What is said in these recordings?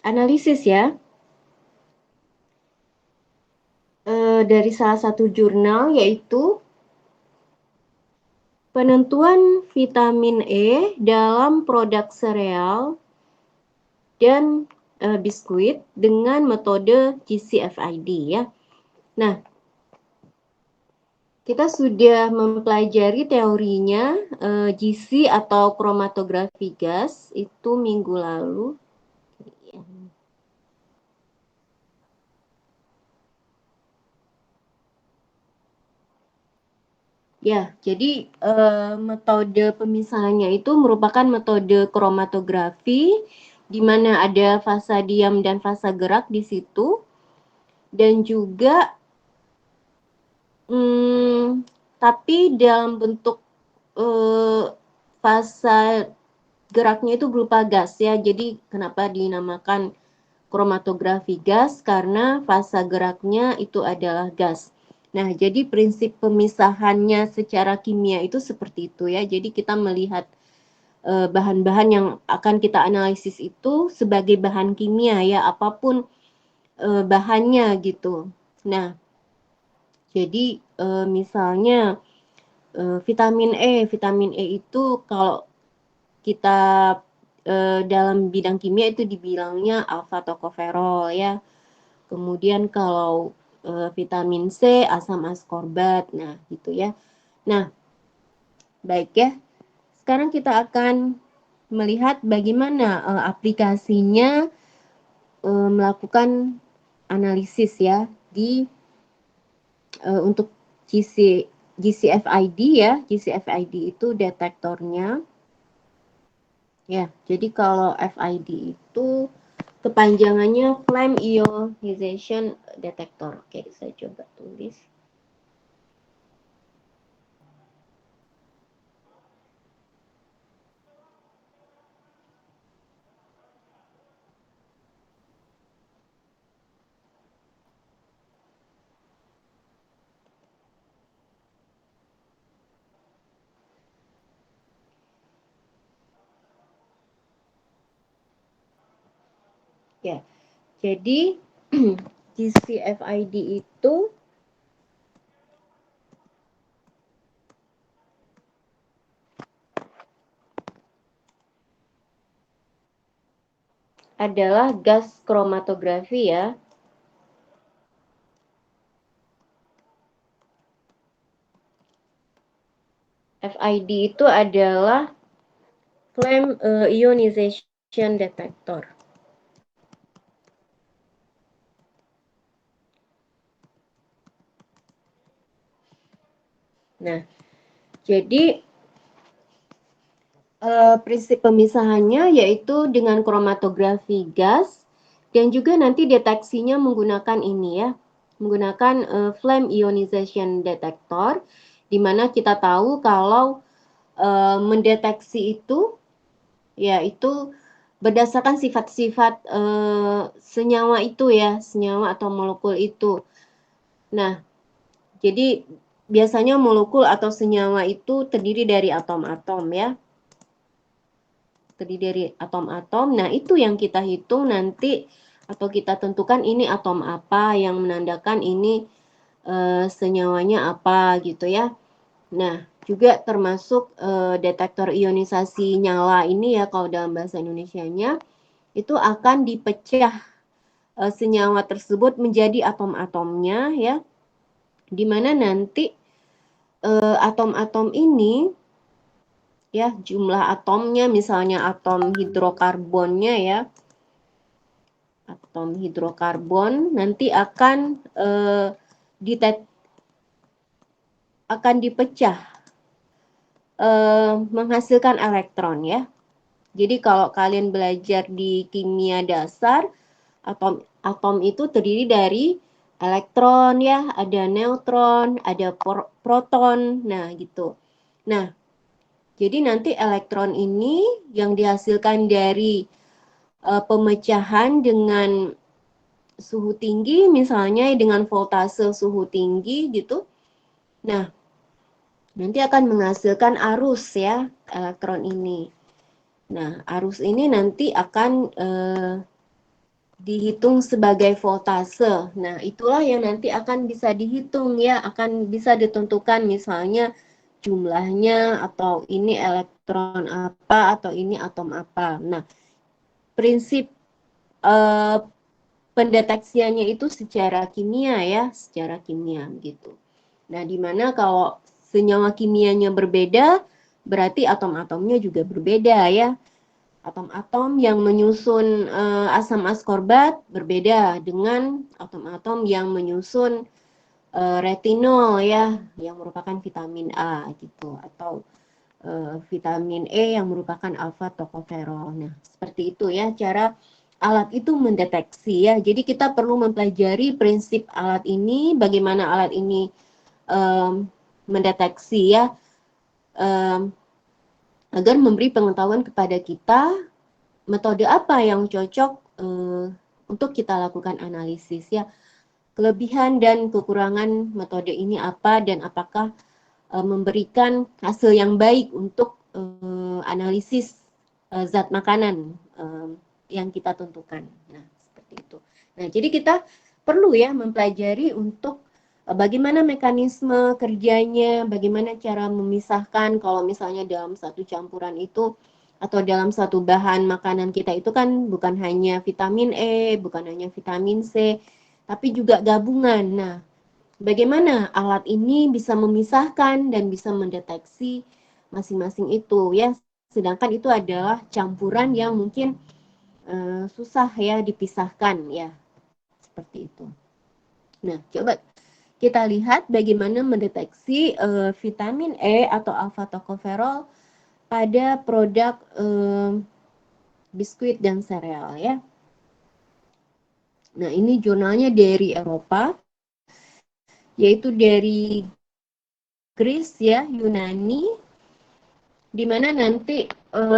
analisis ya. Dari salah satu jurnal yaitu penentuan vitamin E dalam produk sereal dan biskuit dengan metode GCFID ya. Nah, kita sudah mempelajari teorinya GC atau kromatografi gas itu minggu lalu. Ya, jadi metode pemisahannya itu merupakan metode kromatografi di mana ada fasa diam dan fasa gerak di situ, dan juga tapi dalam bentuk fasa geraknya itu berupa gas ya. Jadi kenapa dinamakan kromatografi gas? Karena fasa geraknya itu adalah gas. Nah, jadi prinsip pemisahannya secara kimia itu seperti itu ya. Jadi kita melihat bahan-bahan yang akan kita analisis itu sebagai bahan kimia ya, apapun bahannya gitu. Nah, jadi misalnya vitamin E itu kalau kita dalam bidang kimia itu dibilangnya alfa tokoferol ya. Kemudian kalau vitamin C asam askorbat, nah gitu ya. Nah, baik ya. Sekarang kita akan melihat bagaimana aplikasinya melakukan analisis ya di untuk GCFID ya. GCFID itu detektornya. Ya, jadi kalau FID itu kepanjangannya Flame Ionization Detector. Oke, saya coba tulis. Ya, jadi GCFID itu adalah gas kromatografi ya. FID itu adalah Flame Ionization Detector. Nah, jadi prinsip pemisahannya yaitu dengan kromatografi gas dan juga nanti deteksinya menggunakan ini ya, menggunakan flame ionization detector, di mana kita tahu kalau mendeteksi itu yaitu berdasarkan sifat-sifat senyawa itu ya, senyawa atau molekul itu. Nah, jadi biasanya molekul atau senyawa itu terdiri dari atom-atom ya. Terdiri dari atom-atom. Nah, itu yang kita hitung nanti atau kita tentukan ini atom apa yang menandakan ini senyawanya apa gitu ya. Nah, juga termasuk detektor ionisasi nyala ini ya kalau dalam bahasa Indonesianya itu akan dipecah senyawa tersebut menjadi atom-atomnya ya. Di mana nanti atom-atom ini ya jumlah atomnya misalnya atom hidrokarbonnya ya, atom hidrokarbon nanti akan dipecah menghasilkan elektron ya. Jadi kalau kalian belajar di kimia dasar, atom itu terdiri dari elektron ya, ada neutron, ada proton, nah gitu. Nah, jadi nanti elektron ini yang dihasilkan dari pemecahan dengan suhu tinggi, misalnya dengan voltase suhu tinggi gitu. Nah, nanti akan menghasilkan arus ya elektron ini. Nah, arus ini nanti akan dihitung sebagai voltase. Nah, itulah yang nanti akan bisa dihitung ya, akan bisa ditentukan misalnya jumlahnya atau ini elektron apa atau ini atom apa. Nah, prinsip pendeteksiannya itu secara kimia ya, secara kimia gitu. Nah, dimana kalau senyawa kimianya berbeda, berarti atom-atomnya juga berbeda ya. Atom-atom yang menyusun asam askorbat berbeda dengan atom-atom yang menyusun retinol ya, yang merupakan vitamin A gitu, atau vitamin E yang merupakan alfa tokoferol. Nah, seperti itu ya cara alat itu mendeteksi ya. Jadi kita perlu mempelajari prinsip alat ini, bagaimana alat ini mendeteksi ya, agar memberi pengetahuan kepada kita metode apa yang cocok untuk kita lakukan analisis ya. Kelebihan dan kekurangan metode ini apa dan apakah memberikan hasil yang baik untuk analisis zat makanan yang kita tentukan. Nah, seperti itu. Nah, jadi kita perlu ya mempelajari untuk bagaimana mekanisme kerjanya, bagaimana cara memisahkan kalau misalnya dalam satu campuran itu atau dalam satu bahan makanan kita itu kan bukan hanya vitamin E, bukan hanya vitamin C, tapi juga gabungan. Nah, bagaimana alat ini bisa memisahkan dan bisa mendeteksi masing-masing itu ya, sedangkan itu adalah campuran yang mungkin susah ya dipisahkan ya, seperti itu. Nah, coba kita lihat bagaimana mendeteksi vitamin E atau alfa tokoferol pada produk biskuit dan sereal ya. Nah, ini jurnalnya dari Eropa, yaitu dari Greece ya, Yunani, di mana nanti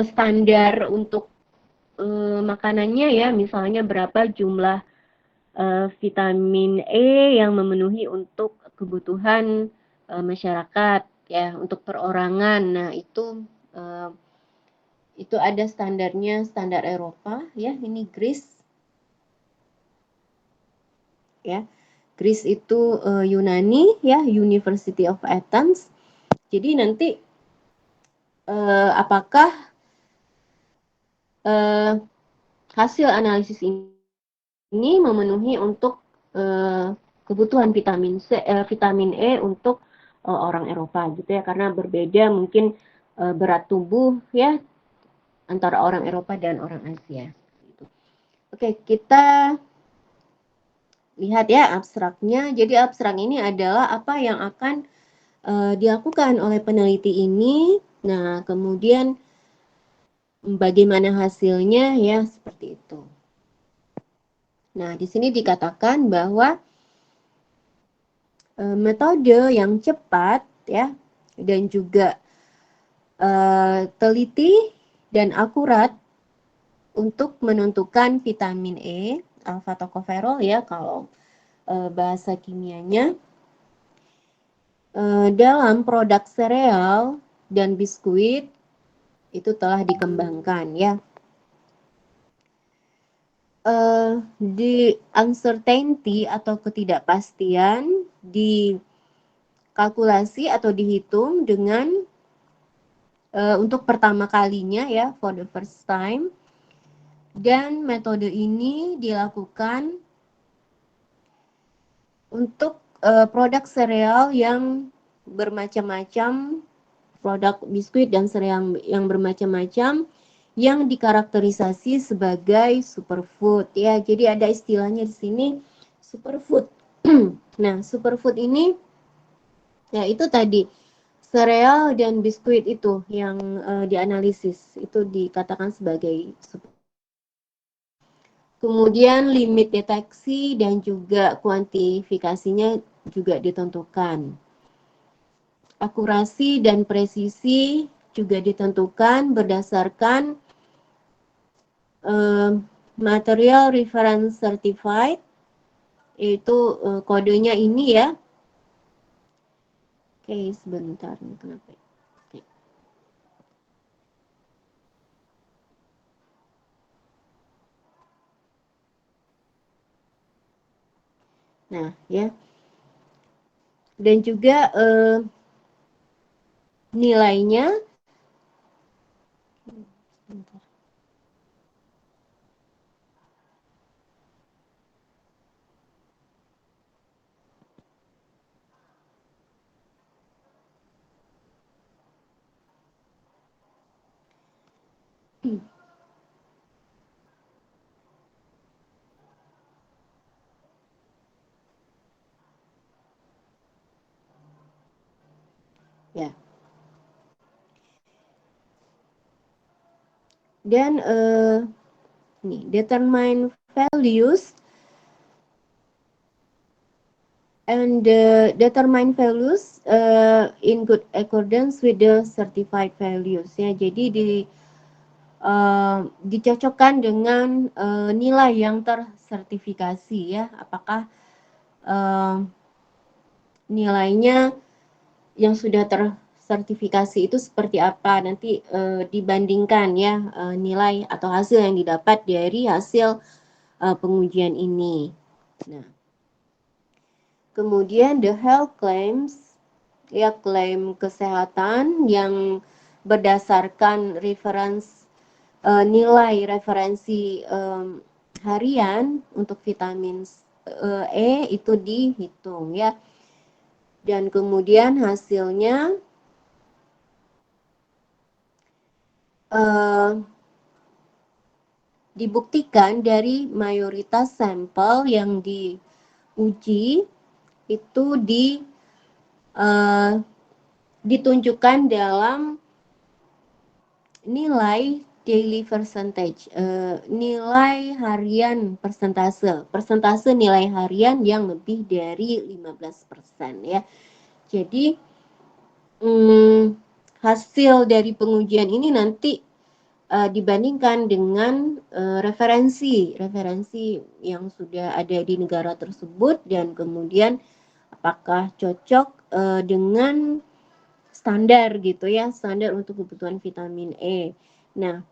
standar untuk makanannya ya, misalnya berapa jumlah vitamin E yang memenuhi untuk kebutuhan masyarakat ya, untuk perorangan. Nah, itu ada standarnya, standar Eropa ya, ini Greece ya. Greece itu Yunani ya, University of Athens. Jadi nanti apakah hasil analisis ini memenuhi untuk kebutuhan vitamin E untuk orang Eropa gitu ya, karena berbeda mungkin berat tubuh ya antara orang Eropa dan orang Asia. Gitu. Oke, kita lihat ya abstraknya. Jadi abstrak ini adalah apa yang akan dilakukan oleh peneliti ini. Nah, kemudian bagaimana hasilnya ya, seperti itu. Nah, di sini dikatakan bahwa metode yang cepat ya dan juga teliti dan akurat untuk menentukan vitamin E, alfa tokoferol ya kalau bahasa kimianya, dalam produk sereal dan biskuit itu telah dikembangkan ya. Di uncertainty atau ketidakpastian dikalkulasi atau dihitung dengan untuk pertama kalinya ya, for the first time, dan metode ini dilakukan untuk produk sereal yang bermacam-macam, produk biskuit dan sereal yang bermacam-macam yang dikarakterisasi sebagai superfood ya. Jadi ada istilahnya di sini superfood. Nah, superfood ini ya itu tadi sereal dan biskuit itu yang dianalisis itu dikatakan sebagai superfood. Kemudian limit deteksi dan juga kuantifikasinya juga ditentukan. Akurasi dan presisi juga ditentukan berdasarkan material reference certified, yaitu kodenya ini ya. Oke, sebentar nih kenapa? Oke. Nah, ya. Dan juga nilainya ya. Dan nih, determine values and determine values in good accordance with the certified values, ya. Jadi dicocokkan dengan nilai yang tersertifikasi, ya. Apakah nilainya yang sudah tersertifikasi itu seperti apa, nanti dibandingkan, ya, nilai atau hasil yang didapat dari hasil pengujian ini. Nah, kemudian the health claims, ya, klaim kesehatan yang berdasarkan nilai referensi harian untuk vitamin E itu dihitung, ya. Dan kemudian hasilnya dibuktikan dari mayoritas sampel yang diuji itu ditunjukkan dalam nilai daily percentage, nilai harian persentase nilai harian yang lebih dari 15%, ya. Jadi hasil dari pengujian ini nanti dibandingkan dengan referensi yang sudah ada di negara tersebut, dan kemudian apakah cocok dengan standar, gitu, ya, standar untuk kebutuhan vitamin E. Nah,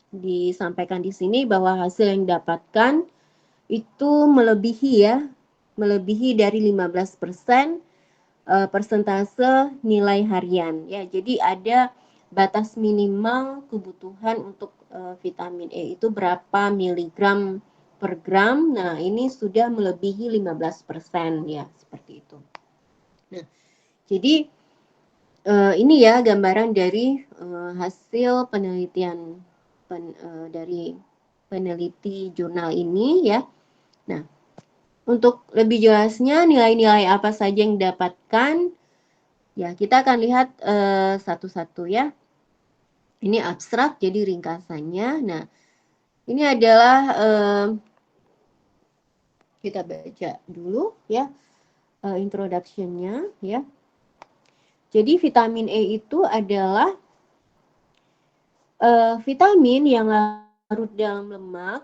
disampaikan di sini bahwa hasil yang didapatkan itu melebihi dari 15% persentase nilai harian, ya. Jadi ada batas minimal kebutuhan untuk vitamin E itu berapa miligram per gram. Nah, ini sudah melebihi 15%, ya, seperti itu. Nah, jadi ini, ya, gambaran dari hasil penelitian dari peneliti jurnal ini, ya. Nah, untuk lebih jelasnya nilai-nilai apa saja yang didapatkan, ya, kita akan lihat satu-satu, ya. Ini abstrak, jadi ringkasannya. Nah, ini adalah kita baca dulu, ya, introduction-nya, ya. Jadi vitamin E itu adalah vitamin yang larut dalam lemak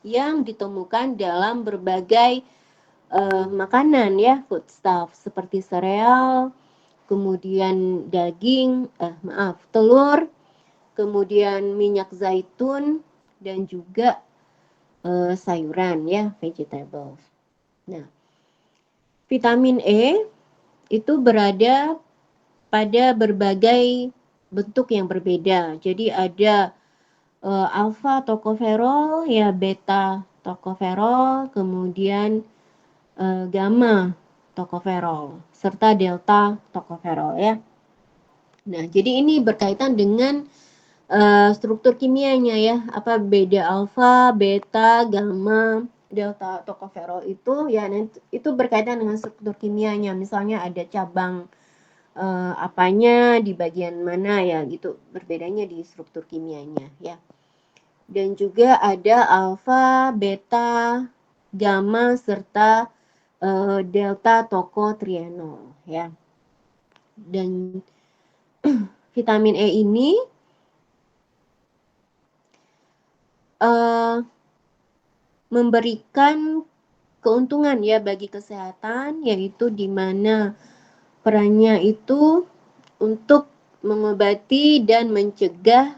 yang ditemukan dalam berbagai makanan, ya, foodstuff seperti sereal, kemudian daging, telur, kemudian minyak zaitun, dan juga sayuran, ya, vegetables. Nah, vitamin E itu berada pada berbagai bentuk yang berbeda. Jadi ada alfa tokoferol, ya, beta tokoferol, kemudian gamma tokoferol, serta delta tokoferol, ya. Nah, jadi ini berkaitan dengan struktur kimianya, ya, apa beda alfa, beta, gamma, delta tokoferol itu, ya, itu berkaitan dengan struktur kimianya. Misalnya ada cabang apanya di bagian mana, ya, gitu, berbedanya di struktur kimianya, ya. Dan juga ada alfa, beta, gamma, serta delta tokotrienol, ya. Dan vitamin E ini memberikan keuntungan, ya, bagi kesehatan, yaitu di mana perannya itu untuk mengobati dan mencegah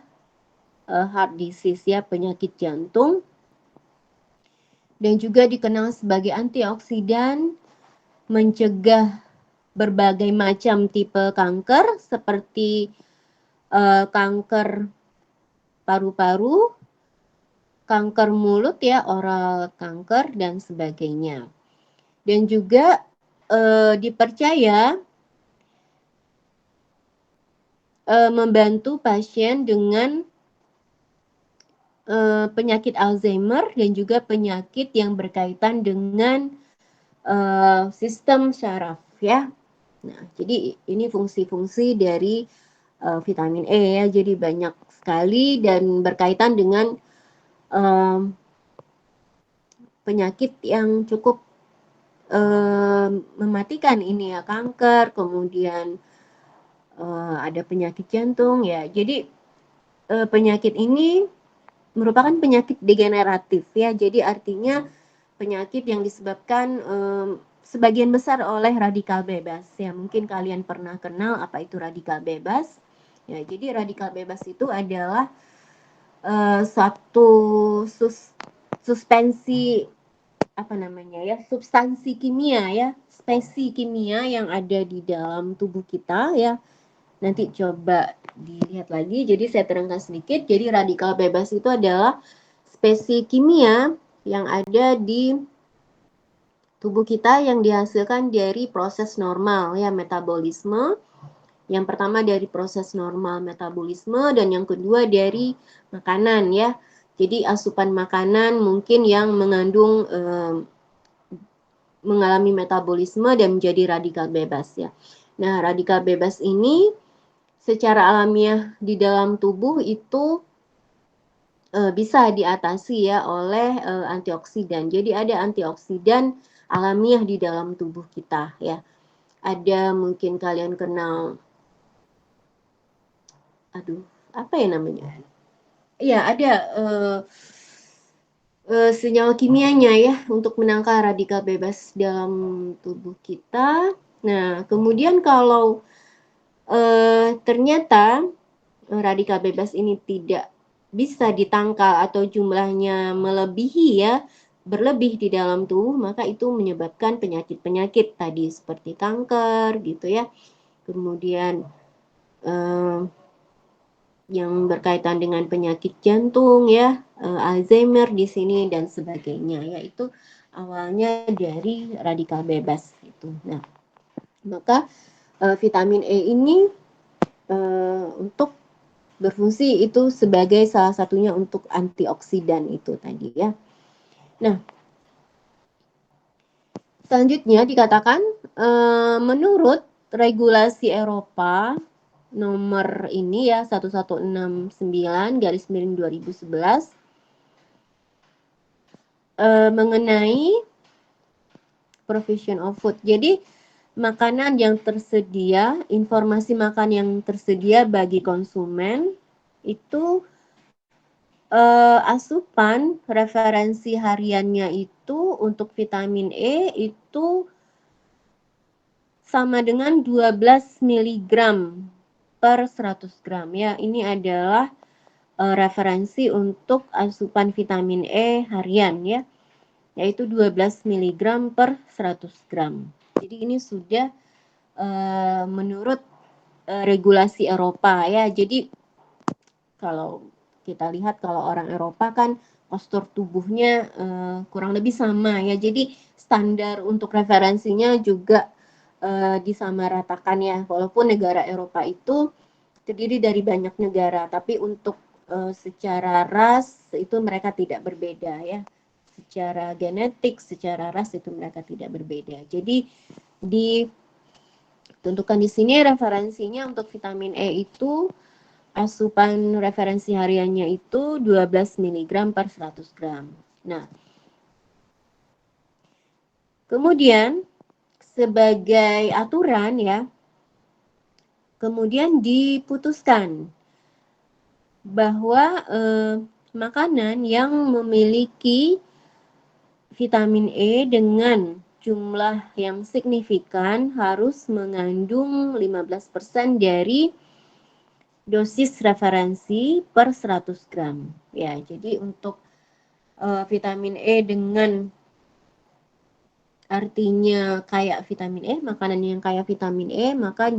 heart disease, ya, penyakit jantung, dan juga dikenal sebagai antioksidan, mencegah berbagai macam tipe kanker seperti kanker paru-paru, kanker mulut ya, oral kanker dan sebagainya. Dan juga dipercaya membantu pasien dengan penyakit Alzheimer dan juga penyakit yang berkaitan dengan sistem syaraf ya. Nah, jadi ini fungsi-fungsi dari vitamin E ya, jadi banyak sekali dan berkaitan dengan penyakit yang cukup mematikan ini ya, kanker, kemudian ada penyakit jantung ya. Jadi penyakit ini merupakan penyakit degeneratif ya. Jadi artinya penyakit yang disebabkan sebagian besar oleh radikal bebas ya. Mungkin kalian pernah kenal apa itu radikal bebas. Ya, jadi radikal bebas itu adalah satu suspensi apa namanya ya, substansi kimia ya, spesi kimia yang ada di dalam tubuh kita ya. Nanti coba dilihat lagi. Jadi saya terangkan sedikit. Jadi radikal bebas itu adalah spesi kimia yang ada di tubuh kita yang dihasilkan dari proses normal ya, metabolisme. Yang pertama dari proses normal metabolisme dan yang kedua dari makanan ya. Jadi asupan makanan mungkin yang mengandung mengalami metabolisme dan menjadi radikal bebas ya. Nah, radikal bebas ini secara alamiah di dalam tubuh itu bisa diatasi ya oleh antioksidan. Jadi ada antioksidan alamiah di dalam tubuh kita ya. Ada mungkin kalian kenal, aduh, apa ya namanya? Ya ada senyawa kimianya ya untuk menangkal radikal bebas dalam tubuh kita. Nah, kemudian kalau ternyata radikal bebas ini tidak bisa ditangkal atau jumlahnya melebihi ya, berlebih di dalam tubuh, maka itu menyebabkan penyakit-penyakit tadi seperti kanker gitu ya. Kemudian yang berkaitan dengan penyakit jantung ya, Alzheimer di sini dan sebagainya, yaitu awalnya dari radikal bebas itu. Nah, maka vitamin E ini untuk berfungsi itu sebagai salah satunya untuk antioksidan itu tadi ya. Nah, selanjutnya dikatakan menurut regulasi Eropa nomor ini ya 1169 garis miring 2011 mengenai provision of food. Jadi makanan yang tersedia, informasi makan yang tersedia bagi konsumen itu asupan referensi hariannya itu untuk vitamin E itu sama dengan 12 mg per 100 gram ya. Ini adalah referensi untuk asupan vitamin E harian ya, yaitu 12 mg per 100 gram. Jadi ini sudah menurut regulasi Eropa ya. Jadi kalau kita lihat kalau orang Eropa kan postur tubuhnya kurang lebih sama ya. Jadi standar untuk referensinya juga disamaratakan ya. Walaupun negara Eropa itu terdiri dari banyak negara, tapi untuk secara ras itu mereka tidak berbeda ya. Secara genetik, secara ras itu mereka tidak berbeda. Jadi ditentukan di sini referensinya untuk vitamin E itu asupan referensi hariannya itu 12 mg per 100 gram. Nah, kemudian sebagai aturan ya, kemudian diputuskan bahwa makanan yang memiliki vitamin E dengan jumlah yang signifikan harus mengandung 15% dari dosis referensi per 100 gram. Ya, jadi untuk vitamin E dengan artinya kayak vitamin E, makanan yang kayak vitamin E, maka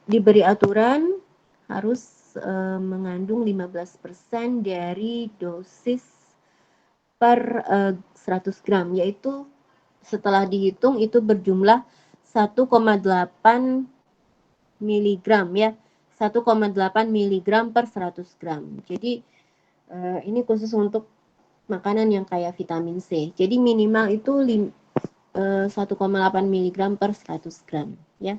diberi aturan harus mengandung 15% dari dosis per 100 gram, yaitu setelah dihitung itu berjumlah 1,8 miligram ya, 1,8 miligram per 100 gram. Jadi ini khusus untuk makanan yang kayak vitamin C. Jadi minimal itu 1,8 mg per 100 gram ya.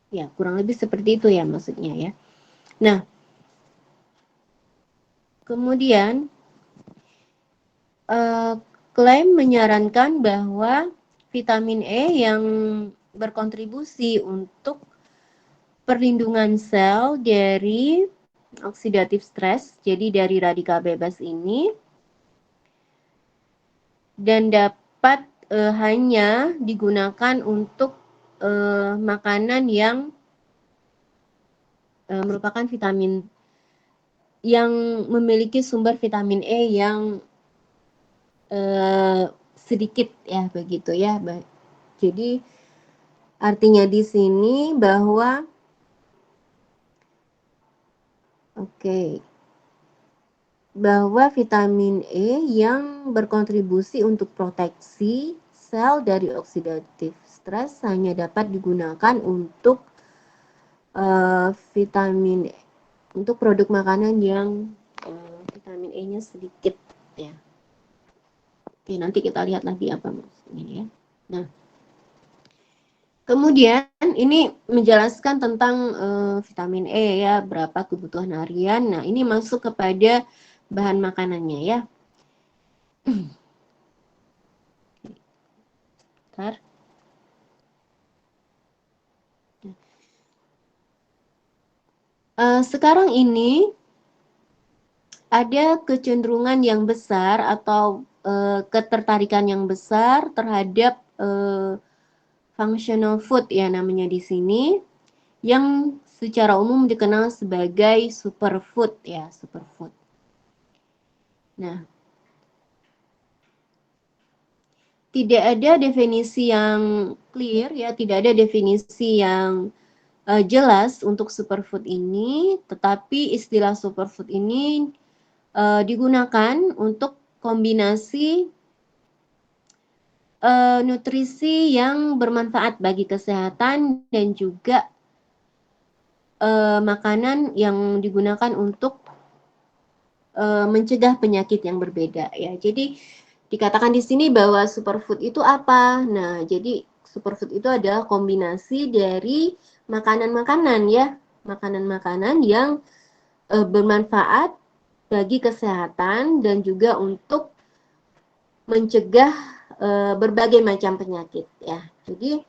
Ya, kurang lebih seperti itu ya maksudnya ya. Nah, kemudian klaim menyarankan bahwa vitamin E yang berkontribusi untuk perlindungan sel dari oxidative stress, jadi dari radikal bebas ini, dan dapat hanya digunakan untuk makanan yang merupakan vitamin yang memiliki sumber vitamin E yang sedikit ya, begitu ya. Jadi artinya di sini bahwa bahwa vitamin E yang berkontribusi untuk proteksi sel dari oxidative stress hanya dapat digunakan untuk vitamin untuk produk makanan yang vitamin E-nya sedikit ya. Oke, nanti kita lihat lagi apa maksudnya ya. Nah, kemudian ini menjelaskan tentang vitamin E ya, berapa kebutuhan harian. Nah, ini masuk kepada bahan makanannya ya. Bentar. Sekarang ini ada kecenderungan yang besar atau ketertarikan yang besar terhadap functional food ya namanya di sini, yang secara umum dikenal sebagai superfood ya, superfood. Nah, tidak ada definisi yang clear ya, tidak ada definisi yang jelas untuk superfood ini, tetapi istilah superfood ini digunakan untuk kombinasi nutrisi yang bermanfaat bagi kesehatan dan juga makanan yang digunakan untuk mencegah penyakit yang berbeda ya. Jadi dikatakan di sini bahwa superfood itu apa? Nah, jadi superfood itu adalah kombinasi dari makanan-makanan ya, makanan-makanan yang bermanfaat bagi kesehatan dan juga untuk mencegah berbagai macam penyakit ya. Jadi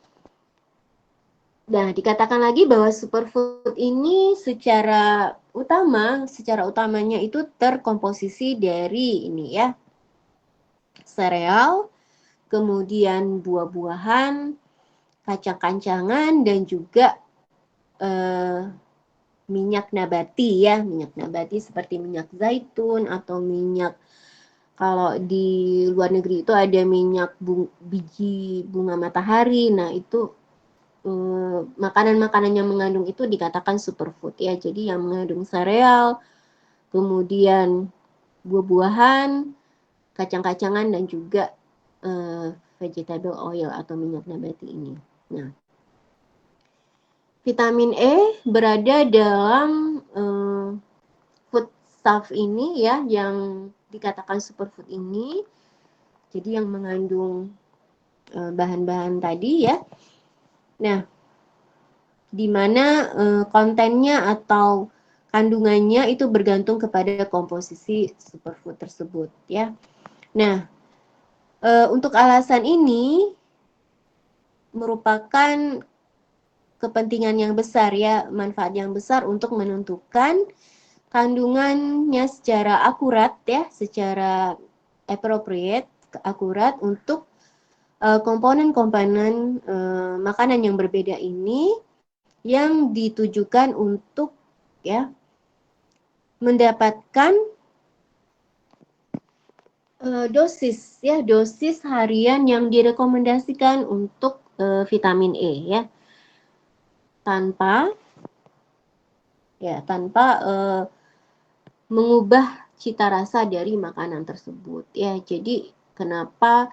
dikatakan lagi bahwa superfood ini secara utamanya itu terkomposisi dari ini ya, sereal, kemudian buah-buahan, kacang-kacangan, dan juga minyak nabati ya, minyak nabati seperti minyak zaitun atau minyak, kalau di luar negeri itu ada minyak biji bunga matahari. Nah, itu makanan-makanan yang mengandung itu dikatakan superfood ya. Jadi yang mengandung sereal, kemudian buah-buahan, kacang-kacangan, dan juga vegetable oil atau minyak nabati ini. Nah, vitamin E berada dalam foodstuff ini ya, yang dikatakan superfood ini. Jadi yang mengandung bahan-bahan tadi ya. Nah, di mana kontennya atau kandungannya itu bergantung kepada komposisi superfood tersebut ya. Nah, untuk alasan ini merupakan kepentingan yang besar ya, manfaat yang besar untuk menentukan kandungannya secara akurat ya, secara appropriate, akurat untuk komponen-komponen makanan yang berbeda ini, yang ditujukan untuk ya mendapatkan dosis harian yang direkomendasikan untuk vitamin E ya, tanpa mengubah cita rasa dari makanan tersebut ya. Jadi kenapa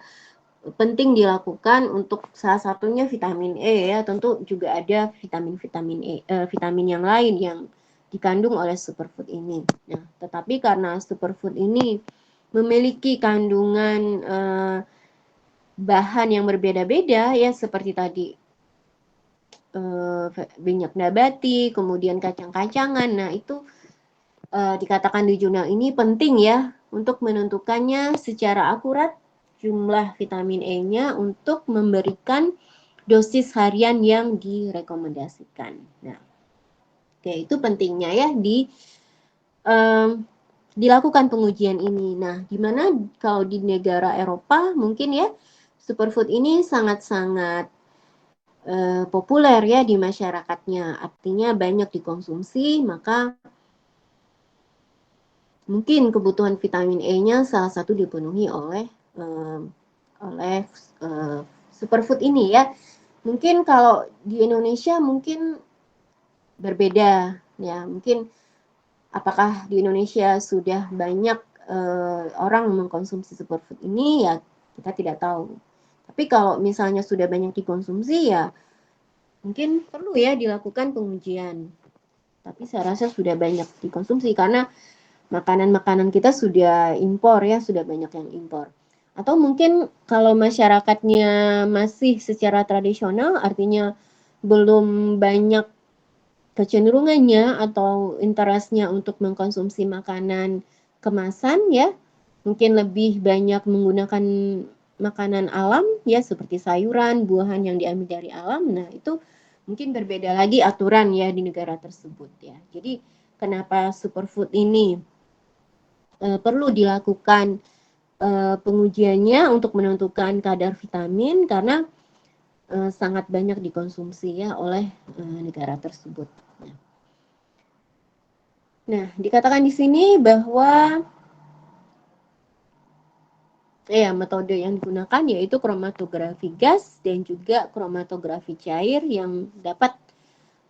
penting dilakukan untuk salah satunya vitamin E ya, tentu juga ada vitamin yang lain yang dikandung oleh superfood ini. Nah, tetapi karena superfood ini memiliki kandungan bahan yang berbeda-beda ya, seperti tadi minyak nabati, kemudian kacang-kacangan. Nah, itu dikatakan di jurnal ini penting ya untuk menentukannya secara akurat jumlah vitamin E-nya untuk memberikan dosis harian yang direkomendasikan. Nah, itu pentingnya ya dilakukan pengujian ini. Nah, gimana kalau di negara Eropa mungkin ya superfood ini sangat-sangat populer ya di masyarakatnya, artinya banyak dikonsumsi, maka mungkin kebutuhan vitamin E-nya salah satu dipenuhi oleh superfood ini ya. Mungkin kalau di Indonesia mungkin berbeda ya. Mungkin apakah di Indonesia sudah banyak orang mengkonsumsi superfood ini ya, kita tidak tahu. Tapi kalau misalnya sudah banyak dikonsumsi ya mungkin perlu ya dilakukan pengujian. Tapi saya rasa sudah banyak dikonsumsi karena makanan-makanan kita sudah impor ya, sudah banyak yang impor. Atau mungkin kalau masyarakatnya masih secara tradisional, artinya belum banyak kecenderungannya atau interestnya untuk mengkonsumsi makanan kemasan ya, mungkin lebih banyak menggunakan makanan alam ya, seperti sayuran, buahan yang diambil dari alam. Nah, itu mungkin berbeda lagi aturan ya di negara tersebut ya. Jadi kenapa superfood ini perlu dilakukan pengujiannya untuk menentukan kadar vitamin karena sangat banyak dikonsumsi ya oleh negara tersebut. Nah, dikatakan di sini bahwa metode yang digunakan yaitu kromatografi gas dan juga kromatografi cair yang dapat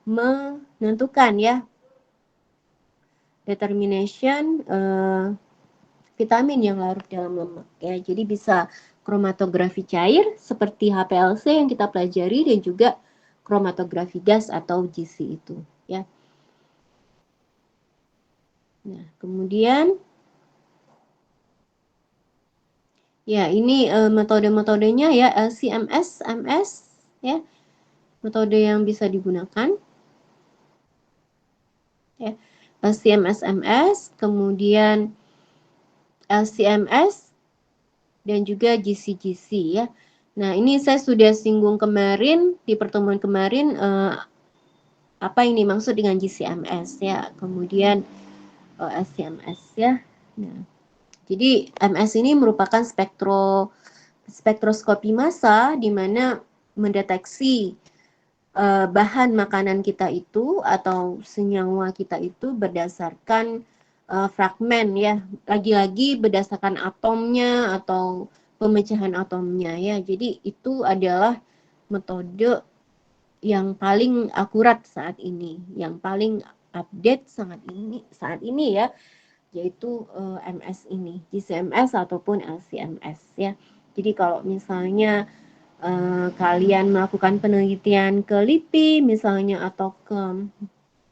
menentukan ya determination vitamin yang larut dalam lemak ya. Jadi bisa kromatografi cair seperti HPLC yang kita pelajari dan juga kromatografi gas atau GC itu ya. Nah, kemudian ya ini metode-metodenya ya, LC-MS, MS ya. Metode yang bisa digunakan ya. LC-MS, MS, kemudian LC-MS dan juga GC-GC ya. Nah, ini saya sudah singgung kemarin di pertemuan kemarin apa ini maksud dengan GC-MS ya. Kemudian LC-MS ya. Nah, jadi MS ini merupakan spektroskopi massa di mana mendeteksi bahan makanan kita itu atau senyawa kita itu berdasarkan fragmen ya, lagi-lagi berdasarkan atomnya atau pemecahan atomnya ya. Jadi itu adalah metode yang paling akurat saat ini, yang paling update saat ini ya, yaitu MS ini, GCMS ataupun LCMS ya. Jadi kalau misalnya kalian melakukan penelitian ke LIPI misalnya atau ke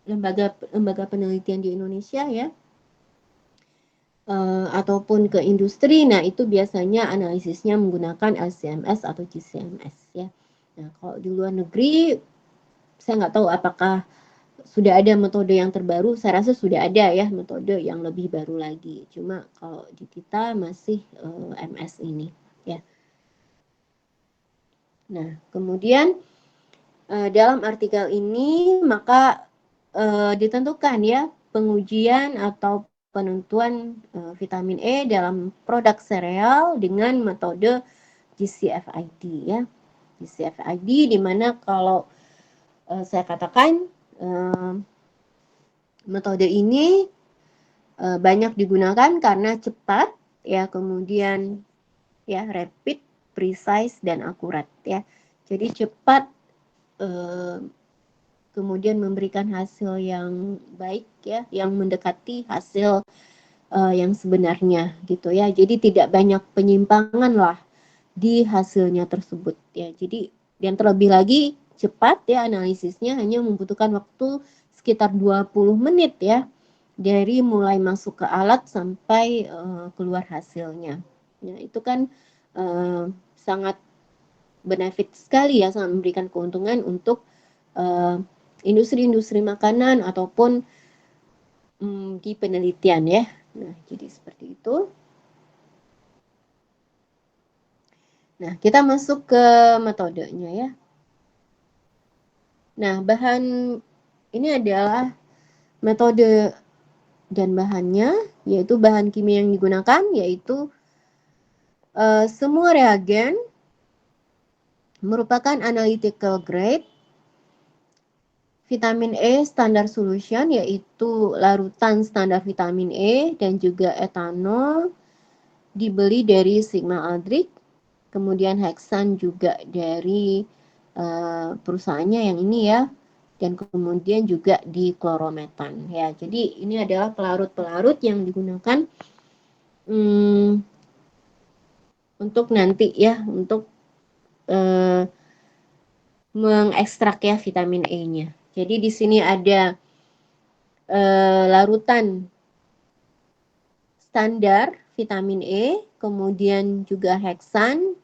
lembaga penelitian di Indonesia ya, ataupun ke industri, nah itu biasanya analisisnya menggunakan LCMS atau GCMS ya. Nah kalau di luar negeri saya nggak tahu apakah sudah ada metode yang terbaru, saya rasa sudah ada ya metode yang lebih baru lagi. Cuma kalau di kita masih MS ini ya. Nah, kemudian dalam artikel ini maka ditentukan ya pengujian atau penentuan vitamin E dalam produk sereal dengan metode GCFID ya. GCFID di mana kalau saya katakan metode ini banyak digunakan karena cepat ya, kemudian ya rapid, precise dan akurat ya. Jadi cepat, kemudian memberikan hasil yang baik ya, yang mendekati hasil yang sebenarnya gitu ya. Jadi tidak banyak penyimpangan lah di hasilnya tersebut ya. Jadi yang terlebih lagi cepat ya, analisisnya hanya membutuhkan waktu sekitar 20 menit ya, dari mulai masuk ke alat sampai keluar hasilnya. Ya, itu kan sangat benefit sekali ya, sangat memberikan keuntungan untuk industri-industri makanan ataupun di penelitian ya. Nah, jadi seperti itu. Nah, kita masuk ke metodenya ya. Nah, bahan ini adalah metode dan bahannya, yaitu bahan kimia yang digunakan, yaitu semua reagen merupakan analytical grade, vitamin E standar solution, yaitu larutan standar vitamin E dan juga etanol dibeli dari Sigma Aldrich, kemudian heksan juga dari perusahaannya yang ini ya, dan kemudian juga di klorometan ya. Jadi ini adalah pelarut-pelarut yang digunakan untuk nanti ya, untuk mengekstrak ya vitamin E-nya. Jadi di sini ada larutan standar vitamin E, kemudian juga heksan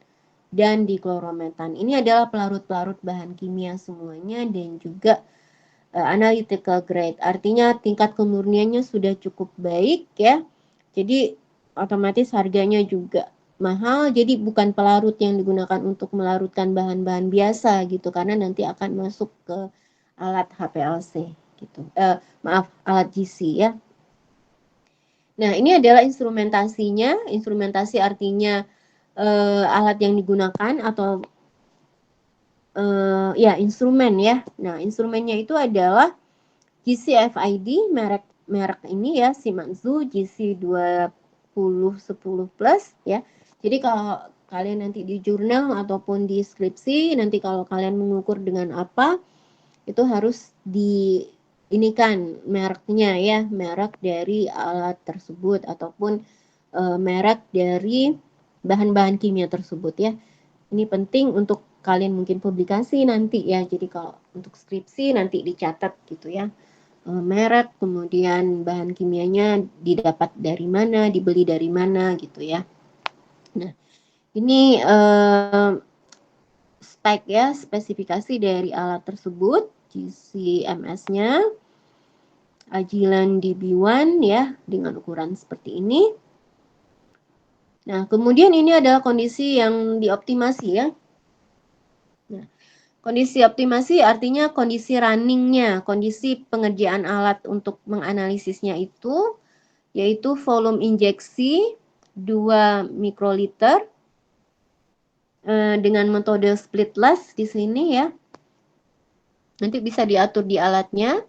dan diklorometan. Ini adalah pelarut-pelarut bahan kimia semuanya dan juga analytical grade. Artinya tingkat kemurniannya sudah cukup baik ya. Jadi otomatis harganya juga mahal. Jadi bukan pelarut yang digunakan untuk melarutkan bahan-bahan biasa gitu, karena nanti akan masuk ke alat HPLC gitu. Maaf, alat GC ya. Nah, ini adalah instrumentasinya. Instrumentasi artinya alat yang digunakan atau ya instrumen ya. Nah, instrumennya itu adalah GC-FID, merek ini ya, Shimadzu GC2010 Plus ya. Jadi kalau kalian nanti di jurnal ataupun di skripsi, nanti kalau kalian mengukur dengan apa, itu harus di ini kan mereknya ya, merek dari alat tersebut ataupun merek dari bahan-bahan kimia tersebut ya. Ini penting untuk kalian mungkin publikasi nanti ya. Jadi kalau untuk skripsi nanti dicatat gitu ya. Merek, kemudian bahan kimianya didapat dari mana, dibeli dari mana gitu ya. Nah, ini spek ya, spesifikasi dari alat tersebut, GC-MS-nya, Agilent DB1 ya, dengan ukuran seperti ini. Nah, kemudian ini adalah kondisi yang dioptimasi ya. Nah, kondisi optimasi artinya kondisi runningnya, kondisi pengerjaan alat untuk menganalisisnya itu, yaitu volume injeksi 2 mikroliter dengan metode splitless di sini ya. Nanti bisa diatur di alatnya.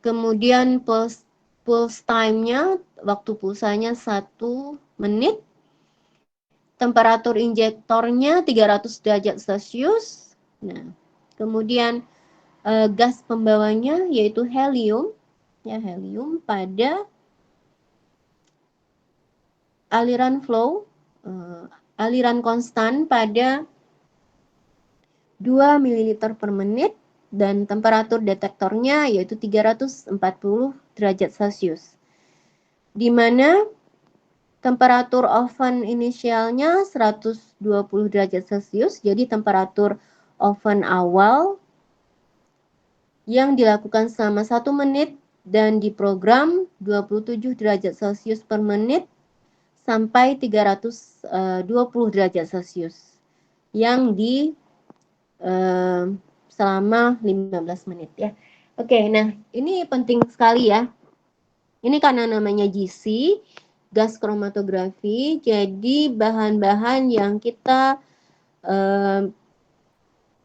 Kemudian pulse time-nya, waktu pulsanya 1 menit. Temperatur injektornya 300 derajat Celcius. Nah, kemudian gas pembawanya yaitu helium, ya helium pada aliran flow, aliran konstan pada 2 ml per menit dan temperatur detektornya yaitu 340 derajat Celcius. Di mana temperatur oven inisialnya 120 derajat Celcius, jadi temperatur oven awal yang dilakukan selama 1 menit dan diprogram 27 derajat Celcius per menit sampai 320 derajat Celcius yang di selama 15 menit ya. Oke, nah ini penting sekali ya. Ini karena namanya GC, gas kromatografi, jadi bahan-bahan yang kita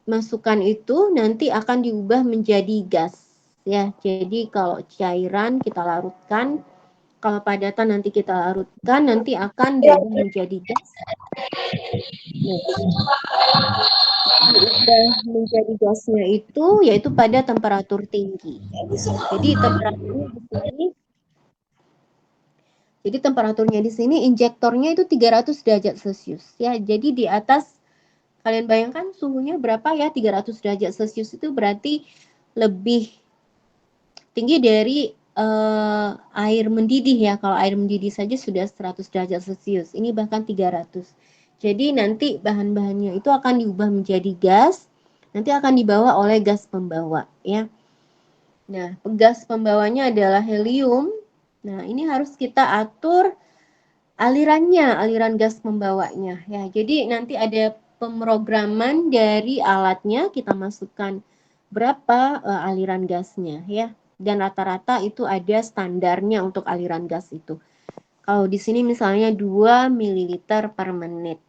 masukkan itu nanti akan diubah menjadi gas ya. Jadi kalau cairan kita larutkan Kalau padatan nanti kita larutkan, nanti akan diubah menjadi gas. Diubah menjadi gasnya itu yaitu pada temperatur tinggi. Jadi temperaturnya di sini temperaturnya di sini injektornya itu 300 derajat Celcius ya. Jadi di atas, kalian bayangkan suhunya berapa ya, 300 derajat Celcius itu berarti lebih tinggi dari air mendidih ya. Kalau air mendidih saja sudah 100 derajat Celcius, ini bahkan 300. Jadi nanti bahan-bahannya itu akan diubah menjadi gas, nanti akan dibawa oleh gas pembawa ya. Nah, gas pembawanya adalah helium. Nah, ini harus kita atur alirannya, aliran gas pembawanya ya. Jadi nanti ada pemrograman dari alatnya, kita masukkan berapa aliran gasnya ya. Dan rata-rata itu ada standarnya untuk aliran gas itu. Kalau di sini misalnya 2 ml per menit.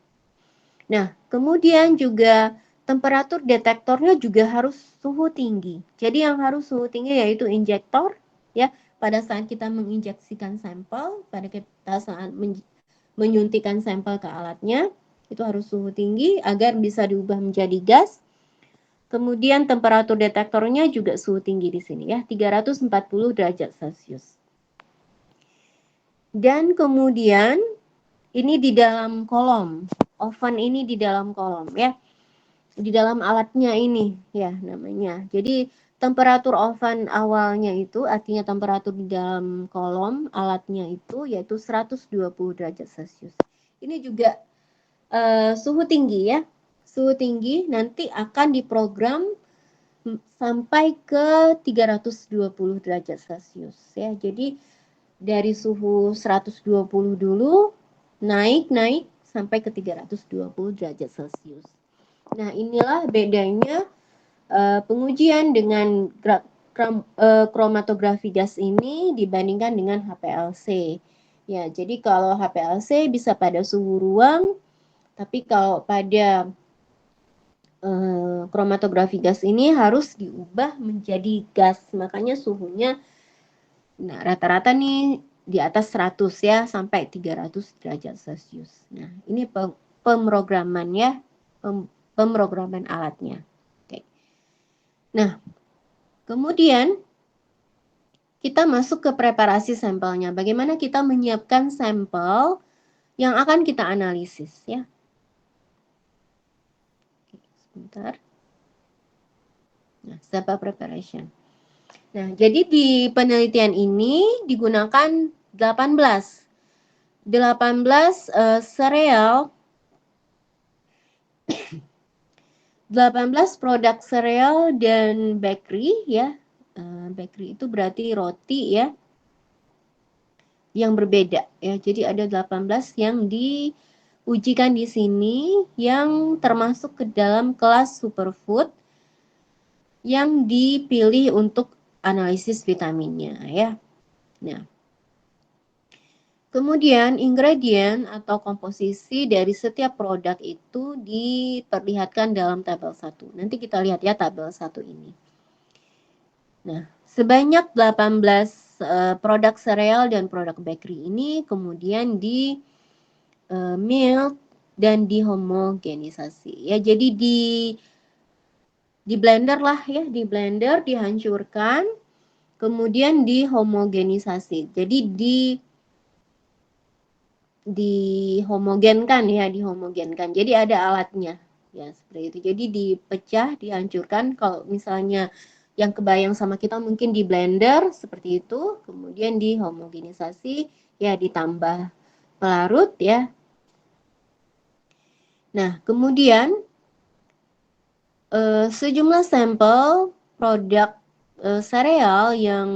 Nah, kemudian juga temperatur detektornya juga harus suhu tinggi. Jadi yang harus suhu tinggi yaitu injektor ya. Pada saat kita menginjeksikan sampel, pada kita saat menyuntikkan sampel ke alatnya, itu harus suhu tinggi agar bisa diubah menjadi gas. Kemudian temperatur detektornya juga suhu tinggi di sini ya, 340 derajat Celcius. Dan kemudian ini di dalam kolom, oven ini di dalam kolom ya. Di dalam alatnya ini ya namanya. Jadi temperatur oven awalnya itu artinya temperatur di dalam kolom alatnya itu yaitu 120 derajat Celcius. Ini juga suhu tinggi ya. Suhu tinggi nanti akan diprogram sampai ke 320 derajat Celcius ya. Jadi dari suhu 120 dulu naik sampai ke 320 derajat Celcius. Nah, inilah bedanya pengujian dengan kromatografi gas ini dibandingkan dengan HPLC. Ya, jadi kalau HPLC bisa pada suhu ruang, tapi kalau pada kromatografi gas ini harus diubah menjadi gas. Makanya suhunya rata-rata nih di atas 100 ya sampai 300 derajat Celcius. Nah, ini pemrograman ya, pemrograman alatnya. Oke. Nah, kemudian kita masuk ke preparasi sampelnya. Bagaimana kita menyiapkan sampel yang akan kita analisis ya. Sebentar. Nah, sample preparation. Nah, jadi di penelitian ini digunakan 18 sereal 18 produk sereal dan bakery ya. Bakery itu berarti roti ya. Yang berbeda ya. Jadi ada 18 yang diujikan di sini yang termasuk ke dalam kelas superfood yang dipilih untuk analisis vitaminnya ya. Nah, kemudian ingredient atau komposisi dari setiap produk itu diperlihatkan dalam tabel 1. Nanti kita lihat ya tabel 1 ini. Nah, sebanyak 18 produk sereal dan produk bakery ini kemudian di milk dan dihomogenisasi. Ya, jadi di blender lah ya, di blender dihancurkan, kemudian dihomogenisasi. Jadi dihomogenkan ya, dihomogenkan. Jadi ada alatnya ya seperti itu. Jadi dipecah, dihancurkan. Kalau misalnya yang kebayang sama kita mungkin di blender seperti itu, kemudian dihomogenisasi ya, ditambah pelarut ya. Nah, kemudian sejumlah sampel produk sereal yang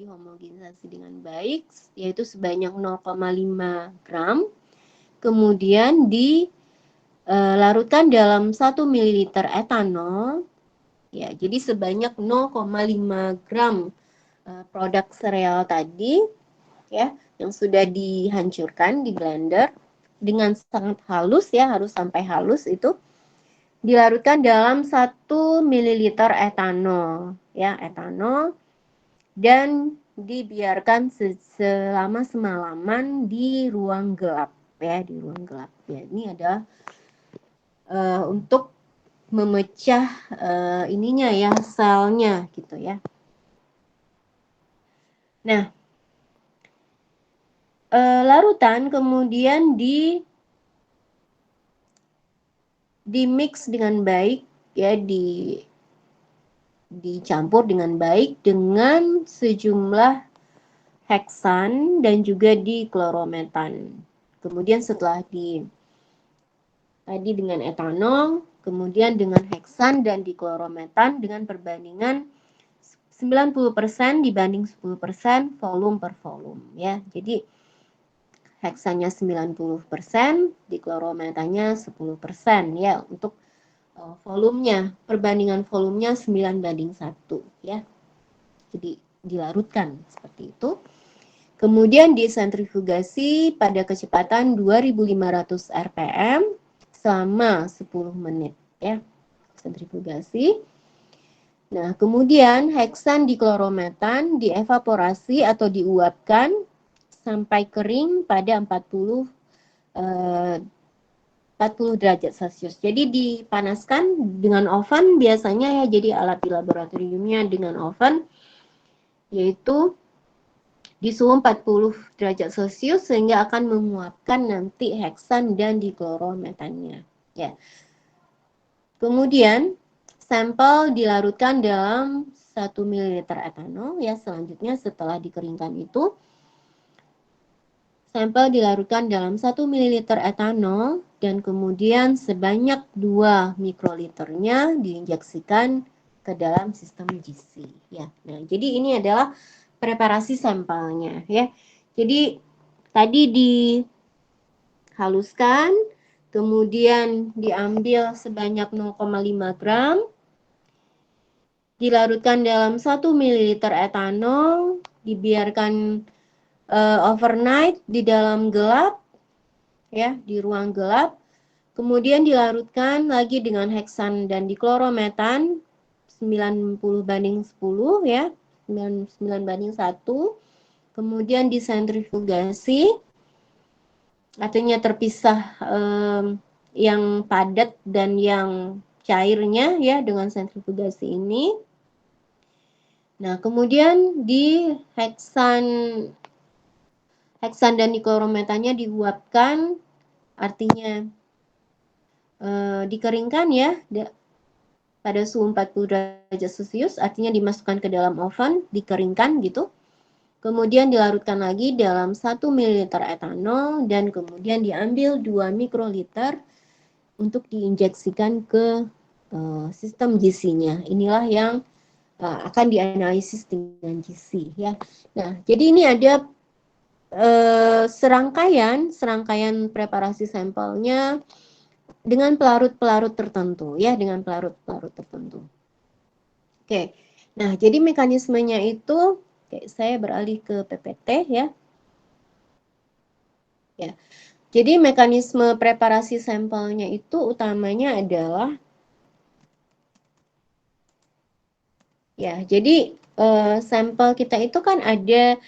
dihomogenisasi dengan baik yaitu sebanyak 0,5 gram kemudian dilarutkan dalam 1 ml etanol ya, jadi sebanyak 0,5 gram produk sereal tadi ya yang sudah dihancurkan di blender dengan sangat halus ya, harus sampai halus itu dilarutkan dalam 1 ml etanol ya, etanol dan dibiarkan selama semalaman di ruang gelap ya, di ruang gelap ya. Ini adalah untuk memecah ininya ya, selnya gitu ya. Nah, larutan kemudian di-mix dengan baik ya, dicampur dengan baik dengan sejumlah heksan dan juga diklorometan. Kemudian setelah tadi dengan etanol, kemudian dengan heksan dan diklorometan dengan perbandingan 90% dibanding 10% volume per volume ya. Jadi heksannya 90%, diklorometannya 10% ya untuk volumenya, perbandingan volumenya 9:1 ya. Jadi dilarutkan seperti itu. Kemudian disentrifugasi pada kecepatan 2500 rpm selama 10 menit ya. Sentrifugasi. Nah, kemudian heksan diklorometan dievaporasi atau diuapkan sampai kering pada 40 derajat Celcius. Jadi dipanaskan dengan oven biasanya ya, jadi alat di laboratoriumnya dengan oven yaitu di suhu 40 derajat Celcius sehingga akan menguapkan nanti heksan dan diklorometannya ya. Kemudian sampel dilarutkan dalam 1 ml etanol ya. Selanjutnya setelah dikeringkan itu sampel dilarutkan dalam 1 ml etanol dan kemudian sebanyak 2 mikroliternya diinjeksikan ke dalam sistem GC ya. Nah, jadi ini adalah preparasi sampelnya ya. Jadi tadi dihaluskan, kemudian diambil sebanyak 0,5 gram, dilarutkan dalam 1 ml etanol, dibiarkan overnight di dalam gelap ya, di ruang gelap. Kemudian dilarutkan lagi dengan heksan dan diklorometan 90:10 ya, 9:1. Kemudian disentrifugasi, artinya terpisah yang padat dan yang cairnya ya dengan sentrifugasi ini. Nah, kemudian di heksan dan diklorometannya diuapkan, artinya dikeringkan ya pada suhu 40 derajat Celcius, artinya dimasukkan ke dalam oven, dikeringkan gitu. Kemudian dilarutkan lagi dalam 1 ml etanol dan kemudian diambil 2 mikroliter untuk diinjeksikan ke sistem GC-nya. Inilah yang akan dianalisis dengan GC ya. Nah, jadi ini ada serangkaian preparasi sampelnya dengan pelarut-pelarut tertentu ya, dengan pelarut-pelarut tertentu. Oke. Nah, jadi mekanismenya itu saya beralih ke PPT ya. Ya. Jadi mekanisme preparasi sampelnya itu utamanya adalah ya, jadi sampel kita itu kan ada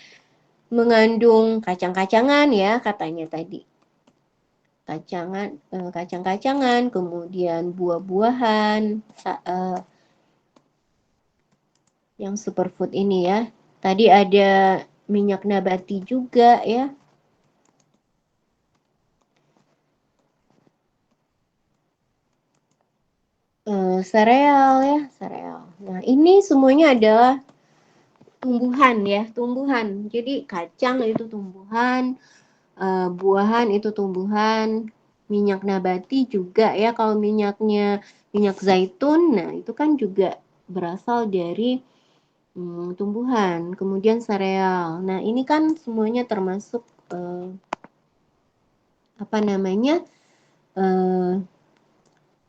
mengandung kacang-kacangan ya katanya tadi. Kacang-kacangan, kemudian buah-buahan yang superfood ini ya. Tadi ada minyak nabati juga ya. Sereal ya, sereal. Nah, ini semuanya adalah tumbuhan ya, tumbuhan. Jadi kacang itu tumbuhan, buahan itu tumbuhan, minyak nabati juga ya. Kalau minyak zaitun, nah itu kan juga berasal dari tumbuhan. Kemudian sereal. Nah, ini kan semuanya termasuk